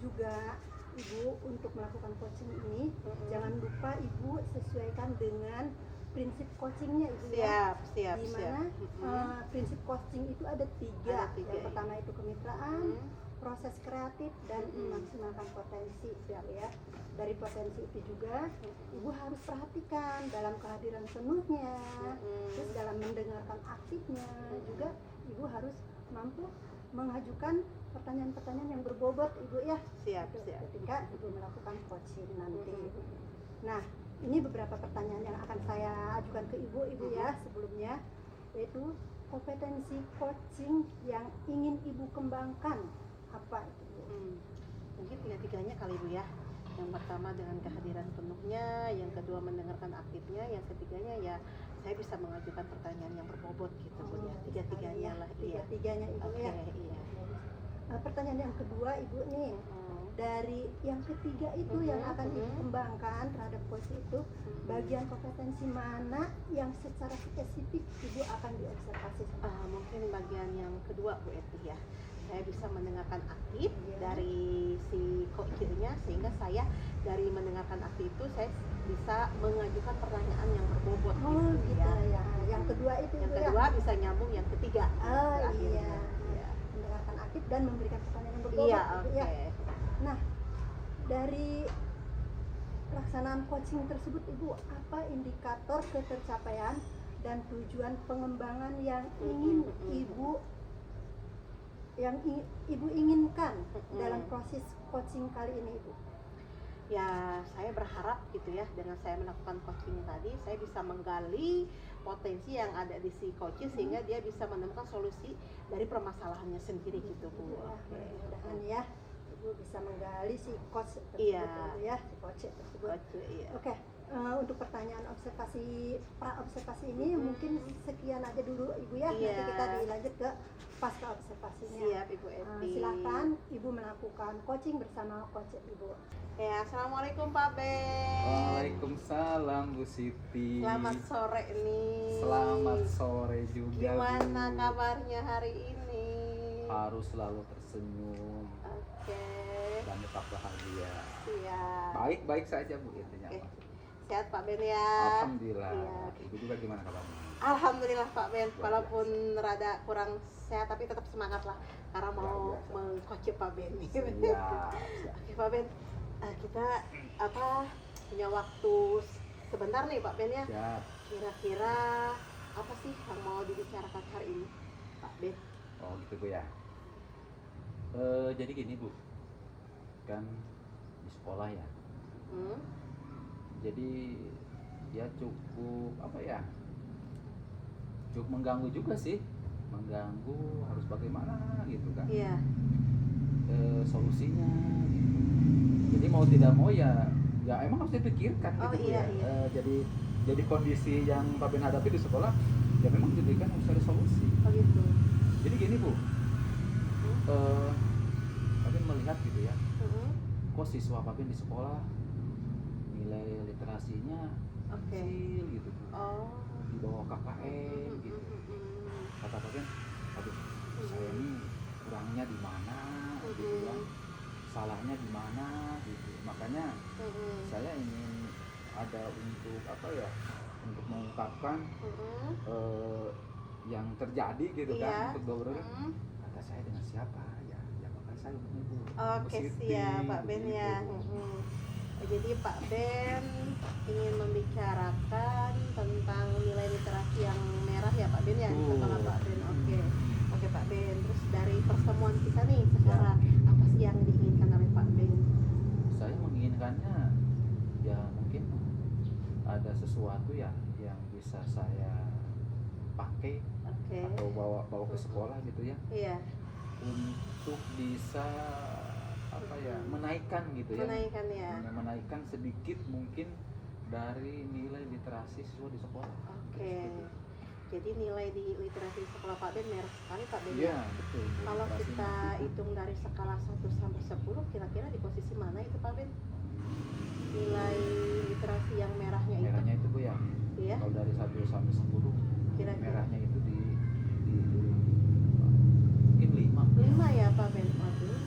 Juga Ibu untuk melakukan coaching ini jangan lupa Ibu sesuaikan dengan prinsip coachingnya Ibu ya. Siap. Di mana prinsip coaching itu ada tiga. Yang pertama itu kemitraan, proses kreatif, dan memaksimalkan potensi ya. Dari potensi itu juga Ibu harus perhatikan dalam kehadiran penuhnya, terus dalam mendengarkan aktifnya juga Ibu harus mampu mengajukan pertanyaan-pertanyaan yang berbobot Ibu ya. Siap. Ketika Ibu melakukan coaching nanti. Nah, ini beberapa pertanyaan yang akan saya ajukan ke Ibu ya sebelumnya, yaitu kompetensi coaching yang ingin Ibu kembangkan apa itu? Mungkin tiga-tiganya kali Bu ya. Yang pertama dengan kehadiran penuhnya, yang kedua mendengarkan aktifnya, yang ketiganya ya saya bisa mengajukan pertanyaan yang berbobot gitu Bu ya. Tiga-tiganya lah. Tiga-tiganya Ibu ya. Iya. Pertanyaan yang kedua Ibu nih, dari yang ketiga itu yang akan Ibu kembangkan terhadap coach itu, bagian kompetensi mana yang secara spesifik Ibu akan diobservasi? Mungkin bagian yang kedua Bu Eti ya. saya bisa mendengarkan aktif Iya. dari si coachnya, sehingga saya dari mendengarkan aktif itu saya bisa mengajukan pertanyaan yang berbobot Oh gitu ya. ya. Yang kedua itu Yang Ibu ya. kedua bisa nyambung yang ketiga. Oh akhirnya. iya. Iya. Mendengarkan aktif dan memberikan pertanyaan yang berbobot. Iya, Ibu, oke. ya. Nah, dari pelaksanaan coaching tersebut Ibu, apa indikator ketercapaian dan tujuan pengembangan yang ingin Ibu inginkan dalam proses coaching kali ini Ibu? Ya, saya berharap gitu ya, dengan saya melakukan coaching tadi, saya bisa menggali potensi yang ada di si coach sehingga dia bisa menemukan solusi dari permasalahannya sendiri gitu Bu. Ya, Oke. mudah-mudahan ya Ibu bisa menggali si coach tersebut Iya. Ibu ya, si coach tersebut. Coach, iya. Oke, untuk pertanyaan observasi ini mungkin sekian aja dulu Ibu ya. Iya. Nanti kita dilanjut ke pasca observasinya. Siap Ibu Eti. Silakan Ibu melakukan coaching bersama coach Ibu. Ya, assalamualaikum Pak Ben. Waalaikumsalam Bu Siti. Selamat sore nih. Selamat sore juga. Gimana Bu. kabarnya hari ini? Harus selalu tersenyum Oke. dan tetap bahagia. Siap. Baik-baik saja Bu intinya. Oke. Mas. Sehat Pak Ben ya. Alhamdulillah. Iya. Ibu juga gimana kabarnya? Alhamdulillah Pak Ben, Luar walaupun rada kurang sehat tapi tetap semangat lah karena mau Luar biasa. mengcoach Pak Ben nih. Siap, siap. Oke Pak Ben, kita punya waktu sebentar nih Pak Ben ya. Siap. Kira-kira apa sih yang mau dibicarakan hari ini Pak Ben? Oh gitu Bu ya. Jadi gini Bu, kan di sekolah ya. Hmm? Jadi ya cukup apa ya? Cukup mengganggu juga sih. Mengganggu harus bagaimana gitu kan. Iya. Solusinya gitu. Jadi mau tidak mau ya emang harus dipikirkan Oh, gitu Bu iya, ya. iya. Jadi kondisi yang Pak Ben hadapi di sekolah ya memang diberikan harus ada solusi. Oh gitu. Jadi gini Bu, Pak Ben melihat gitu ya, Hmm? kok siswa Pak Ben di sekolah nilai literasinya Oke. kecil gitu Bu, Oh. di bawah KKN gitu. Kata Pak Ben, aduh saya ini kurangnya di mana gitu kan, salahnya di mana gitu. Makanya saya ingin ada untuk apa ya, untuk mengungkapkan yang terjadi gitu Iya. kan, untuk beberapa Hmm. kata saya dengan siapa ya bakal saya hubungi Bu Oke, Siti, siap Pak Ben begitu. ya. Jadi Pak Ben ingin membicarakan tentang nilai literasi yang merah ya Pak Ben ya, Betul. sekolah Pak Ben. Oke Pak Ben. Terus dari pertemuan kita nih sekarang, apa sih yang diinginkan oleh Pak Ben? Saya menginginkannya ya mungkin ada sesuatu ya yang bisa saya pakai Oke. atau bawa ke sekolah gitu ya, Iya, untuk bisa apa ya, menaikkan gitu ya, menaikkan ya. menaikkan sedikit mungkin dari nilai literasi siswa di sekolah. Oke. Jadi nilai di literasi sekolah Pak Ben merah sekali Pak Ben. Iya betul. Kalau literasinya kita gitu. hitung dari skala 1 sampai 10, kira-kira di posisi mana itu Pak Ben? Nilai literasi yang merahnya itu? Merahnya itu Bu ya, Iya. kalau dari 1 sampai 10 Kira-kira. merahnya itu di mungkin 5. 5 ya Pak Ben. Waduh.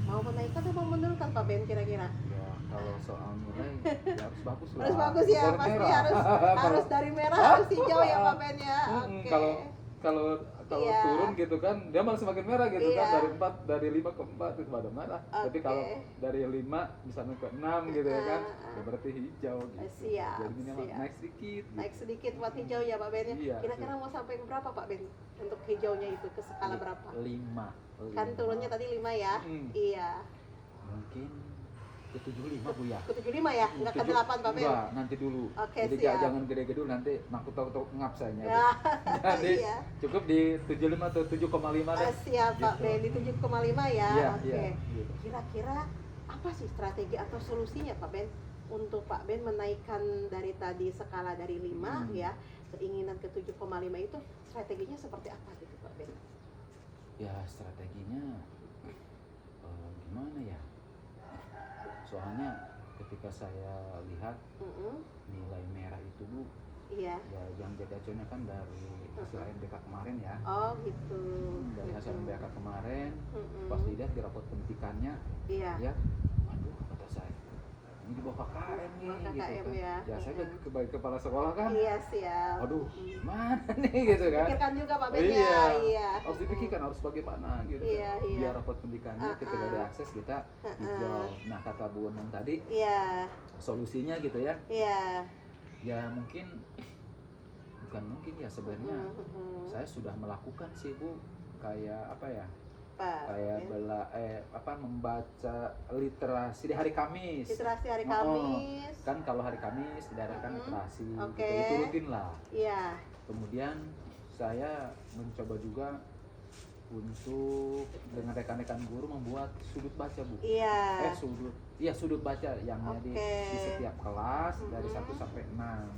5. Mau menaikkan atau mau menurunkan Pak Ben kira-kira? Ya kalau soal nilai ya harus bagus lah. Harus bagus ya, Bukan pasti merah. harus dari merah harus hijau ya Pak Ben ya. Oke. Kalau Iya. turun gitu kan dia malah semakin merah gitu kan, Iya. dari 5 ke 4 itu pada merah. Tapi Oke. kalau dari 5 misalnya ke 6 gitu ya kan, Ah, ya berarti hijau gitu. Siap, Jadi ini siap. naik sedikit. Gitu. Naik sedikit buat hijau ya Pak Ben ya. Iya, Kira-kira mau sampai ke berapa Pak Ben? Untuk hijaunya itu ke skala berapa? 5. Kan turunnya tadi 5 ya? Mm. Iya. Mungkin ke 75 Bu ya. Ke 75 ya? Enggak ke 8 Pak Ben? Enggak, nanti dulu. Oke, Jadi siap. jangan gede-gede dulu, nanti takut ngap saya. Ya, Jadi iya. cukup di 75 atau 7,5 deh. Siap Pak Gitu. Ben, di 7,5 ya? Iya, Oke. iya, gitu. Kira-kira apa sih strategi atau solusinya Pak Ben untuk Pak Ben menaikkan dari tadi skala dari 5 ya, keinginan ke 7,5 itu strateginya seperti apa gitu Pak Ben? Ya strateginya gimana ya? Soalnya ketika saya lihat Mm-mm. nilai merah itu Bu, Iya. Ya yang jadi acuannya kan dari hasil MBK kemarin ya. Oh gitu. Dari hasil MBK kemarin, Mm-mm. pas dilihat di rapot pendidikannya, Iya. ya, aduh kata saya, ini di bawah KKM nih, Bawah gitu KKM kan. ya. Ya saya sebagai kepala sekolah kan, Iya siap. aduh Mm. gimana nih gitu kan. Pikirkan juga Pak Ben Iya. ya. Iya. Harus dipikirkan harus bagaimana gitu Iya, kan. iya. Biar rapot pendidikannya ketika diakses kita hijau. Nah kata Bu Unung tadi Iya. solusinya gitu ya, Iya. ya mungkin bukan mungkin ya sebenarnya Mm-mm. saya sudah melakukan sih Bu, kayak apa ya, Pak kayak Ben. membaca literasi di hari Kamis. Literasi hari Oh, Kamis. kan kalau hari Kamis diadakan literasi Oke. gitu, itu rutin lah. Iya. Kemudian saya mencoba juga untuk dengan rekan-rekan guru membuat sudut baca Bu. Iya. Sudut baca yang di Oke. setiap kelas dari 1 sampai 6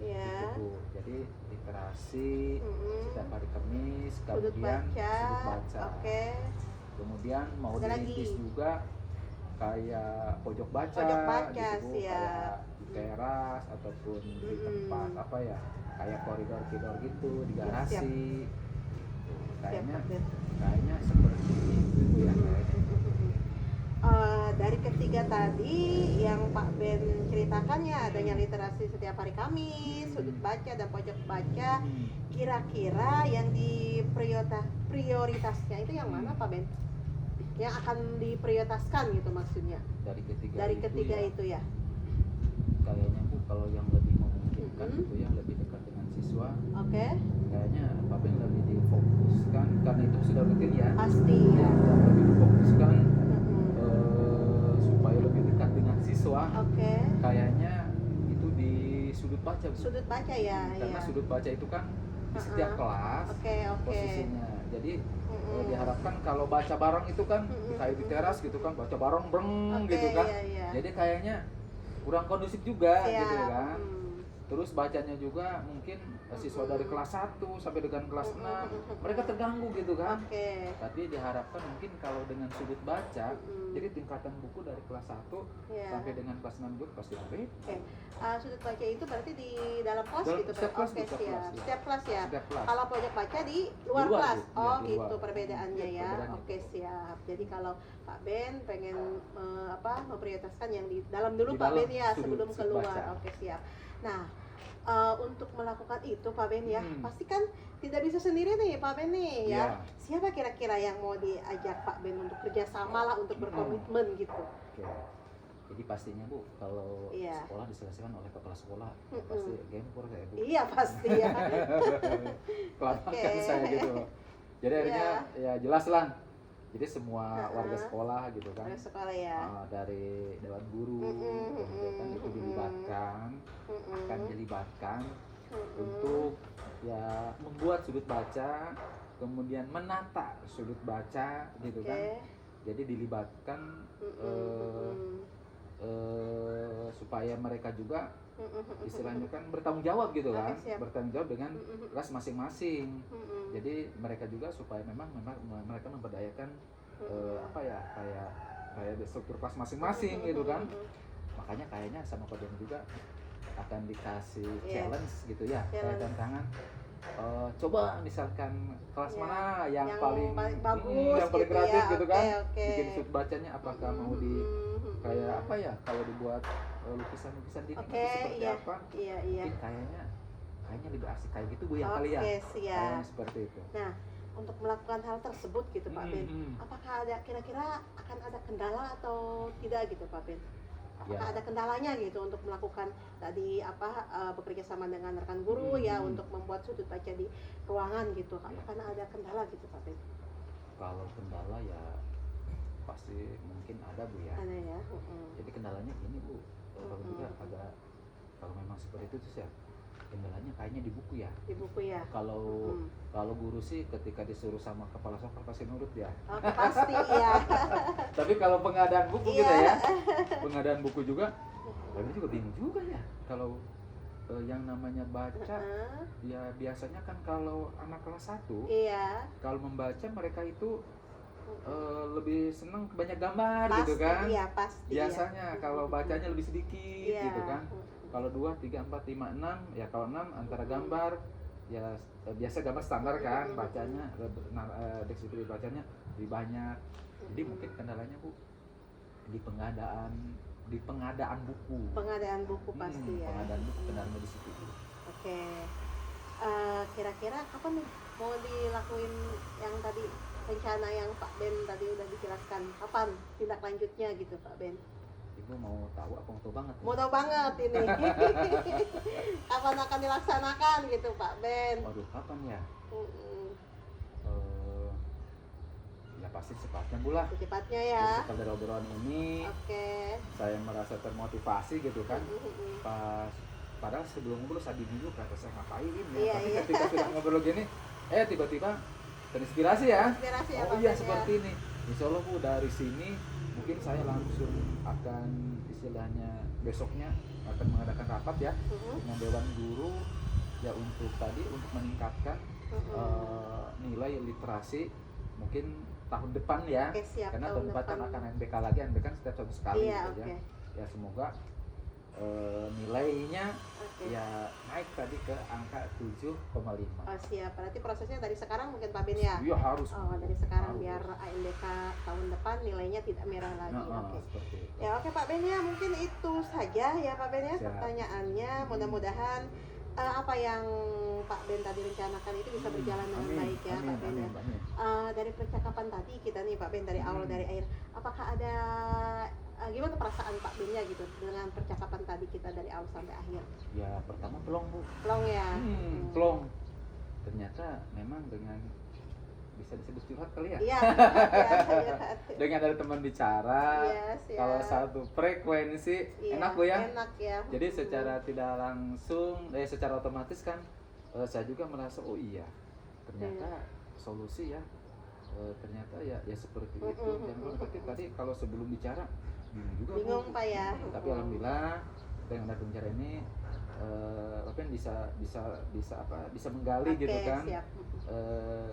Iya. gitu Bu. Jadi literasi Mm-mm. setiap hari Kamis, Sudut kemudian baca. sudut baca. Oke. Kemudian mau Ada dirintis lagi? juga kayak pojok baca, Pojok baca, gitu Bu, siap. kayak di teras ataupun di Mm-mm. tempat apa ya, kayak koridor-koridor gitu di Siap. garasi. Siap, Kayaknya Pak Ben. kayaknya seperti itu ya kayaknya. Dari ketiga tadi yang Pak Ben ceritakan ya, adanya literasi setiap hari Kamis, sudut baca dan pojok baca. Kira-kira yang prioritasnya itu yang mana Pak Ben? Yang akan diprioritaskan gitu maksudnya? Dari ketiga ya, itu ya. kayaknya Bu kalau yang lebih memungkinkan Mm-mm. itu yang lebih dekat dengan siswa, Oke, kayaknya Pak Ben lebih difokuskan karena itu sudah rutin ya. pasti ya. Lebih difokuskan Mm-mm. supaya lebih dekat dengan siswa. Oke, Kayaknya itu di sudut baca Bu. sudut baca ya. Karena Ya. sudut baca itu kan di setiap kelas Oke, oke. posisinya. Jadi Mm-mm. diharapkan kalau baca bareng itu kan Mm-mm. kayak di teras gitu kan, baca bareng breng Oke, gitu kan. iya, iya. Jadi kayaknya kurang kondusif juga Siap. gitu kan. Mm. Terus bacanya juga mungkin siswa dari kelas 1 sampai dengan kelas 6 mereka terganggu gitu kan. Oke. Tapi diharapkan mungkin kalau dengan sudut baca, Mm. jadi tingkatan buku dari kelas 1 Ya. sampai dengan kelas 6 juga pasti berbeda. Oke. Sudut baca itu berarti di dalam kelas Dalam gitu, setiap Pak? kelas, Oke, setiap siap. kelas, ya. Setiap kelas ya. Setiap kelas. Kalau pojok baca di luar luar, kelas. Bu. Oh, Ya, di gitu luar. perbedaannya Ya, ya. perbedaannya Oke, gitu. siap. Jadi kalau Pak Ben pengen memprioritaskan yang di dalam dulu Di Pak dalam Ben ya, sudut sebelum baca. keluar. Oke, siap. Nah, untuk melakukan itu Pak Ben ya, pasti kan tidak bisa sendiri nih Pak Ben nih ya. Iya. Siapa kira-kira yang mau diajak Pak Ben untuk kerjasama lah, untuk berkomitmen gitu? Oke. Jadi pastinya Bu, kalau Iya. sekolah diselesaikan oleh kepala sekolah, Mm-mm. pasti gempor saya Bu. Iya pasti ya. Kelabakan Oke. saya gitu. Jadi akhirnya ya jelas lah. Jadi semua warga Ha-ha. sekolah gitu kan. Dari sekolah ya. Dari dewan guru, Mm-mm, kemudian kan itu mm-mm, dilibatkan, Mm-mm. akan dilibatkan Mm-mm. untuk ya membuat sudut baca, kemudian menata sudut baca gitu Oke. kan. Jadi dilibatkan Mm-mm, supaya mereka juga mm-mm, istilahnya kan bertanggung jawab gitu Oke, kan, siap. bertanggung jawab dengan Mm-mm, kelas masing-masing. mm-mm, Jadi mereka juga supaya memang mereka memberdayakan apa ya kayak struktur kelas masing-masing gitu kan. Mm-mm. Makanya kayaknya sama Pak Ben juga akan dikasih Iya. challenge gitu ya, kayak Challenge. tantangan. Coba misalkan kelas Ya, mana yang yang paling paling bagus yang paling gitu kreatif ya. gitu kan, Oke. bikin sudut bacanya apakah mau di Mm-mm. kayak apa ya, kalau dibuat lukisan-lukisan dinding Oke, itu seperti iya. apa? Iya, iya. Mungkin kayaknya lebih asik kayak gitu Bu ya kali ya. Oke, siap. Kayaknya seperti itu. Nah, untuk melakukan hal tersebut gitu Pak Ben, Mhm. apakah ada kira-kira akan ada kendala atau tidak gitu Pak Ben? Apakah Ya. ada kendalanya gitu untuk melakukan tadi bekerja sama dengan rekan guru ya untuk membuat sudut baca di ruangan gitu? Karena ada kendala gitu Pak Ben? Kalau kendala ya pasti mungkin ada Bu ya. Ada ya. Mm-mm. Jadi kendalanya gini Bu, kalau juga agak kalau memang seperti itu sih ya kendalanya kayaknya di buku ya. Di buku ya. Kalau kalau guru sih ketika disuruh sama kepala sekolah pasti nurut ya. Oke, pasti ya. Tapi kalau pengadaan buku gitu Iya. ya, pengadaan buku juga, kami juga bingung juga ya. Kalau yang namanya baca, Heeh. ya biasanya kan kalau anak kelas 1, Iya. kalau membaca mereka itu lebih senang banyak gambar Pasti, gitu kan. Iya, pasti. Biasanya ya. kalau bacanya lebih sedikit Iya. gitu kan. Kalau 2, 3, 4, 5, 6 ya, kalau 6 antara gambar ya biasa gambar standar kan, bacanya deskripsi bacanya lebih banyak. Jadi mungkin kendalanya Bu di pengadaan buku. Pengadaan buku pasti ya. Pengadaan buku kendalanya di situ. Oke. Kira-kira kapan nih mau dilakuin yang tadi rencana yang Pak Ben tadi udah dijelaskan? Kapan tindak lanjutnya gitu Pak Ben? Ibu mau tahu apa, mau tahu banget? Mau tahu banget ini. Kapan akan dilaksanakan gitu Pak Ben? Waduh, kapan ya? Mm-mm. Ya pasti cepatnya Bu lah. Secepatnya ya. Setelah dari obrolan ini Oke. saya merasa termotivasi gitu kan. Mm-mm. Padahal sebelum ngobrol saya bingung kata saya ngapain ya. Iya, Tapi iya. ketika sudah ngobrol gini, tiba-tiba terinspirasi ya. Inspirasi ya Oh Pak iya Ben, seperti ini. Insya Allah Bu, dari sini mungkin saya langsung akan istilahnya besoknya akan mengadakan rapat ya Mm-mm. dengan Dewan Guru ya untuk meningkatkan Mm-mm. nilai literasi mungkin tahun depan ya. Oke, siap, Karena tahun tahun depan kan depan. akan NBK lagi, NBK kan setiap 1 sekali Iya, gitu oke. ya. Ya semoga nilainya Oke. ya naik tadi ke angka 7,5. Oh, siap. Berarti prosesnya dari sekarang mungkin Pak Ben ya? Iya harus. Oh, dari sekarang Harus. biar ANBK tahun depan nilainya tidak merah lagi. Oke. Seperti itu. Ya oke Pak Ben ya, mungkin itu saja ya Pak Ben ya Siap. pertanyaannya. Mudah-mudahan apa yang Pak Ben tadi rencanakan itu bisa berjalan dengan Amin, baik ya Pak Ben ya. amin. Dari percakapan tadi kita nih Pak Ben dari awal dari akhir, apakah ada gimana perasaan Pak Ben ya gitu dengan percakapan tadi kita dari awal sampai akhir? Ya pertama pelong Bu. Long ya. Pelong. Ternyata memang dengan bisa disebut curhat kali ya. Iya. Dengan ada teman bicara, Iya, siap. kalau satu frekuensi Iya, enak Bu ya. Enak ya. Jadi secara tidak langsung, secara otomatis kan saya juga merasa oh iya ternyata solusi ya, ternyata ya seperti itu. Jangan tapi tadi kalau sebelum bicara bingung juga. Bingung Bu. Pak ya. Tapi alhamdulillah dengan ada bicara ini apa bisa menggali Oke, gitu kan. siap.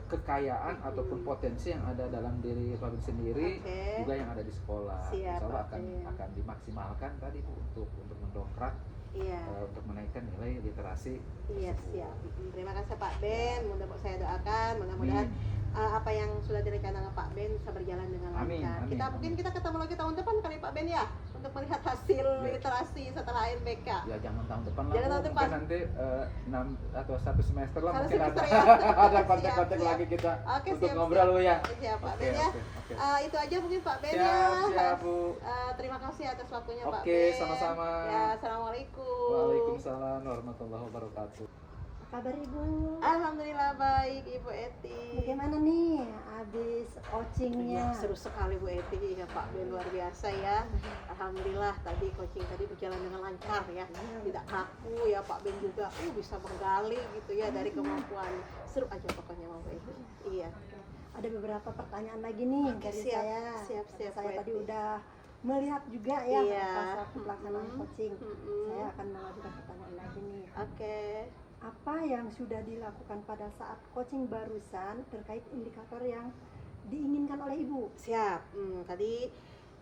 Kekayaan ataupun potensi yang ada dalam diri Pak Ben sendiri Oke. juga yang ada di sekolah. Siap, Insya Allah oke. akan dimaksimalkan tadi Bu untuk mendongkrak Iya. untuk menaikkan nilai literasi. Iya siap. Terima kasih Pak Ben. Mudah-mudahan saya doakan mudah-mudahan apa yang sudah direncanakan Pak Ben bisa berjalan dengan Amin, lancar. amin, Kita amin. mungkin kita ketemu lagi tahun depan kali Pak Ben ya untuk melihat hasil literasi setelah ANBK. Ya jangan tahun depan lah. Jangan Bu. tahun Mungkin depan. nanti 6 atau 1 semester lah Satu mungkin semester ada ya. ada kontak-kontak Siap, lagi kita Oke, untuk siap, ngobrol Bu ya. Siap Pak Oke, Ben ya. oke. Itu aja mungkin Pak Ben Siap, ya. siap, Bu. Terima kasih atas waktunya Pak Oke, Ben. sama-sama. Ya, assalamualaikum. Waalaikumsalam warahmatullahi wabarakatuh. Apa kabar Ibu? Alhamdulillah baik Ibu Eti. Bagaimana nih habis coachingnya? Seru sekali Bu Eti ya Pak Ben, luar biasa ya. Alhamdulillah tadi coaching tadi berjalan dengan lancar ya, tidak kaku ya Pak Ben juga bisa menggali gitu ya dari kemampuan. Seru aja pokoknya Bu Eti. Iya. Ada beberapa pertanyaan lagi nih Oke, dari siap, saya. siap, Saya Bu tadi Eti. udah melihat juga ya Iya. pas waktu pelaksanaan coaching. Mm-mm. Saya akan mengajukan pertanyaan lagi nih. Oke. Apa yang sudah dilakukan pada saat coaching barusan terkait indikator yang diinginkan oleh Ibu? Siap. Tadi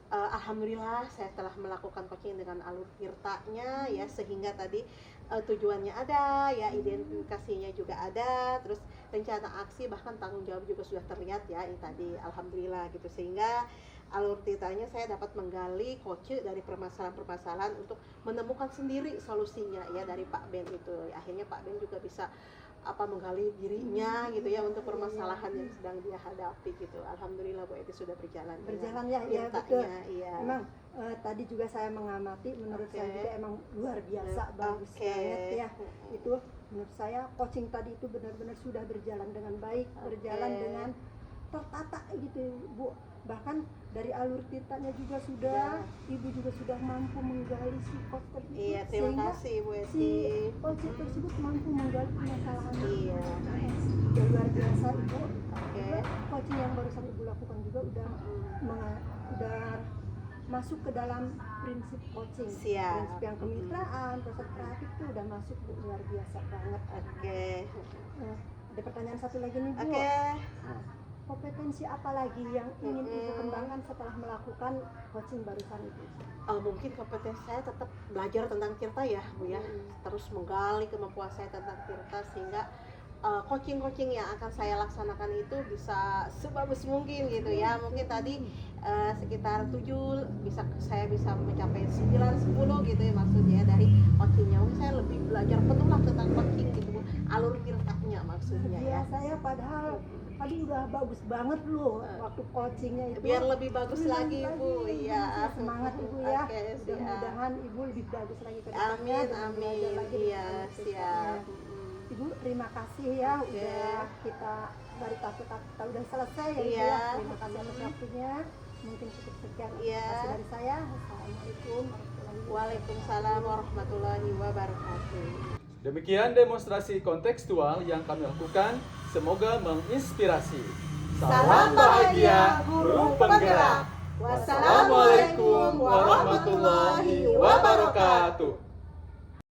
alhamdulillah saya telah melakukan coaching dengan alur tirtanya ya, sehingga tadi tujuannya ada ya, identifikasinya juga ada, terus rencana aksi bahkan tanggung jawab juga sudah terlihat ya ini tadi alhamdulillah gitu, sehingga alur tirtanya saya dapat menggali coach dari permasalahan-permasalahan untuk menemukan sendiri solusinya ya dari Pak Ben itu. Akhirnya Pak Ben juga bisa menggali dirinya gitu ya untuk permasalahan yang sedang dia hadapi gitu. Alhamdulillah Bu Eti sudah berjalan Ya, ya tirtanya, betul. iya. Memang tadi juga saya mengamati, menurut saya Oke. juga emang luar biasa, bagus Oke. banget ya. Itu menurut saya coaching tadi itu benar-benar sudah berjalan dengan baik, berjalan Oke. dengan tertata gitu Bu. Bahkan dari alur tirtanya juga sudah, Ibu juga sudah mampu menggali si coach tersebut. Iya, terima sehingga kasih Bu Eti. si coach tersebut mampu menggali permasalahan. Iya. Ya, luar biasa Ibu. Oke. Juga coaching yang barusan Ibu lakukan juga udah masuk ke dalam prinsip coaching. Siap. Prinsip yang kemitraan, proses kreatif itu udah masuk Bu, luar biasa banget. Oke. Ada pertanyaan satu lagi nih Bu. Oke. Nah, kompetensi apa lagi yang ingin Ibu kembangkan setelah melakukan coaching barusan itu? Mungkin kompetensi saya tetap belajar tentang tirta ya Bu ya, terus menggali kemampuan saya tentang tirta sehingga coaching-coaching yang akan saya laksanakan itu bisa sebagus mungkin gitu ya. Mungkin tadi sekitar 7 saya bisa mencapai 9 10 gitu ya maksudnya dari coachingnya. Mungkin saya lebih belajar penuh lah tentang coaching gitu Bu, alur tirtanya maksudnya ya. Saya padahal tadi udah bagus banget loh waktu coachingnya itu. Biar lebih bagus lagi Bu, iya. Semangat Ibu ya. Oke, siap. Mudah-mudahan Ibu lebih bagus lagi ke Amin, depannya dan belajar amin. lagi Iya, dengan siap. Ibu terima kasih ya Oke. udah kita dari kita udah selesai ya Ibu Iya. ya. Terima kasih atas waktunya. Mungkin cukup sekian Iya. terima kasih dari saya. Assalamualaikum warahmatullahi wabarakatuh. Waalaikumsalam warahmatullahi wabarakatuh. Demikian demonstrasi kontekstual yang kami lakukan. Semoga menginspirasi. Salam bahagia guru penggerak. Wassalamualaikum warahmatullahi wabarakatuh.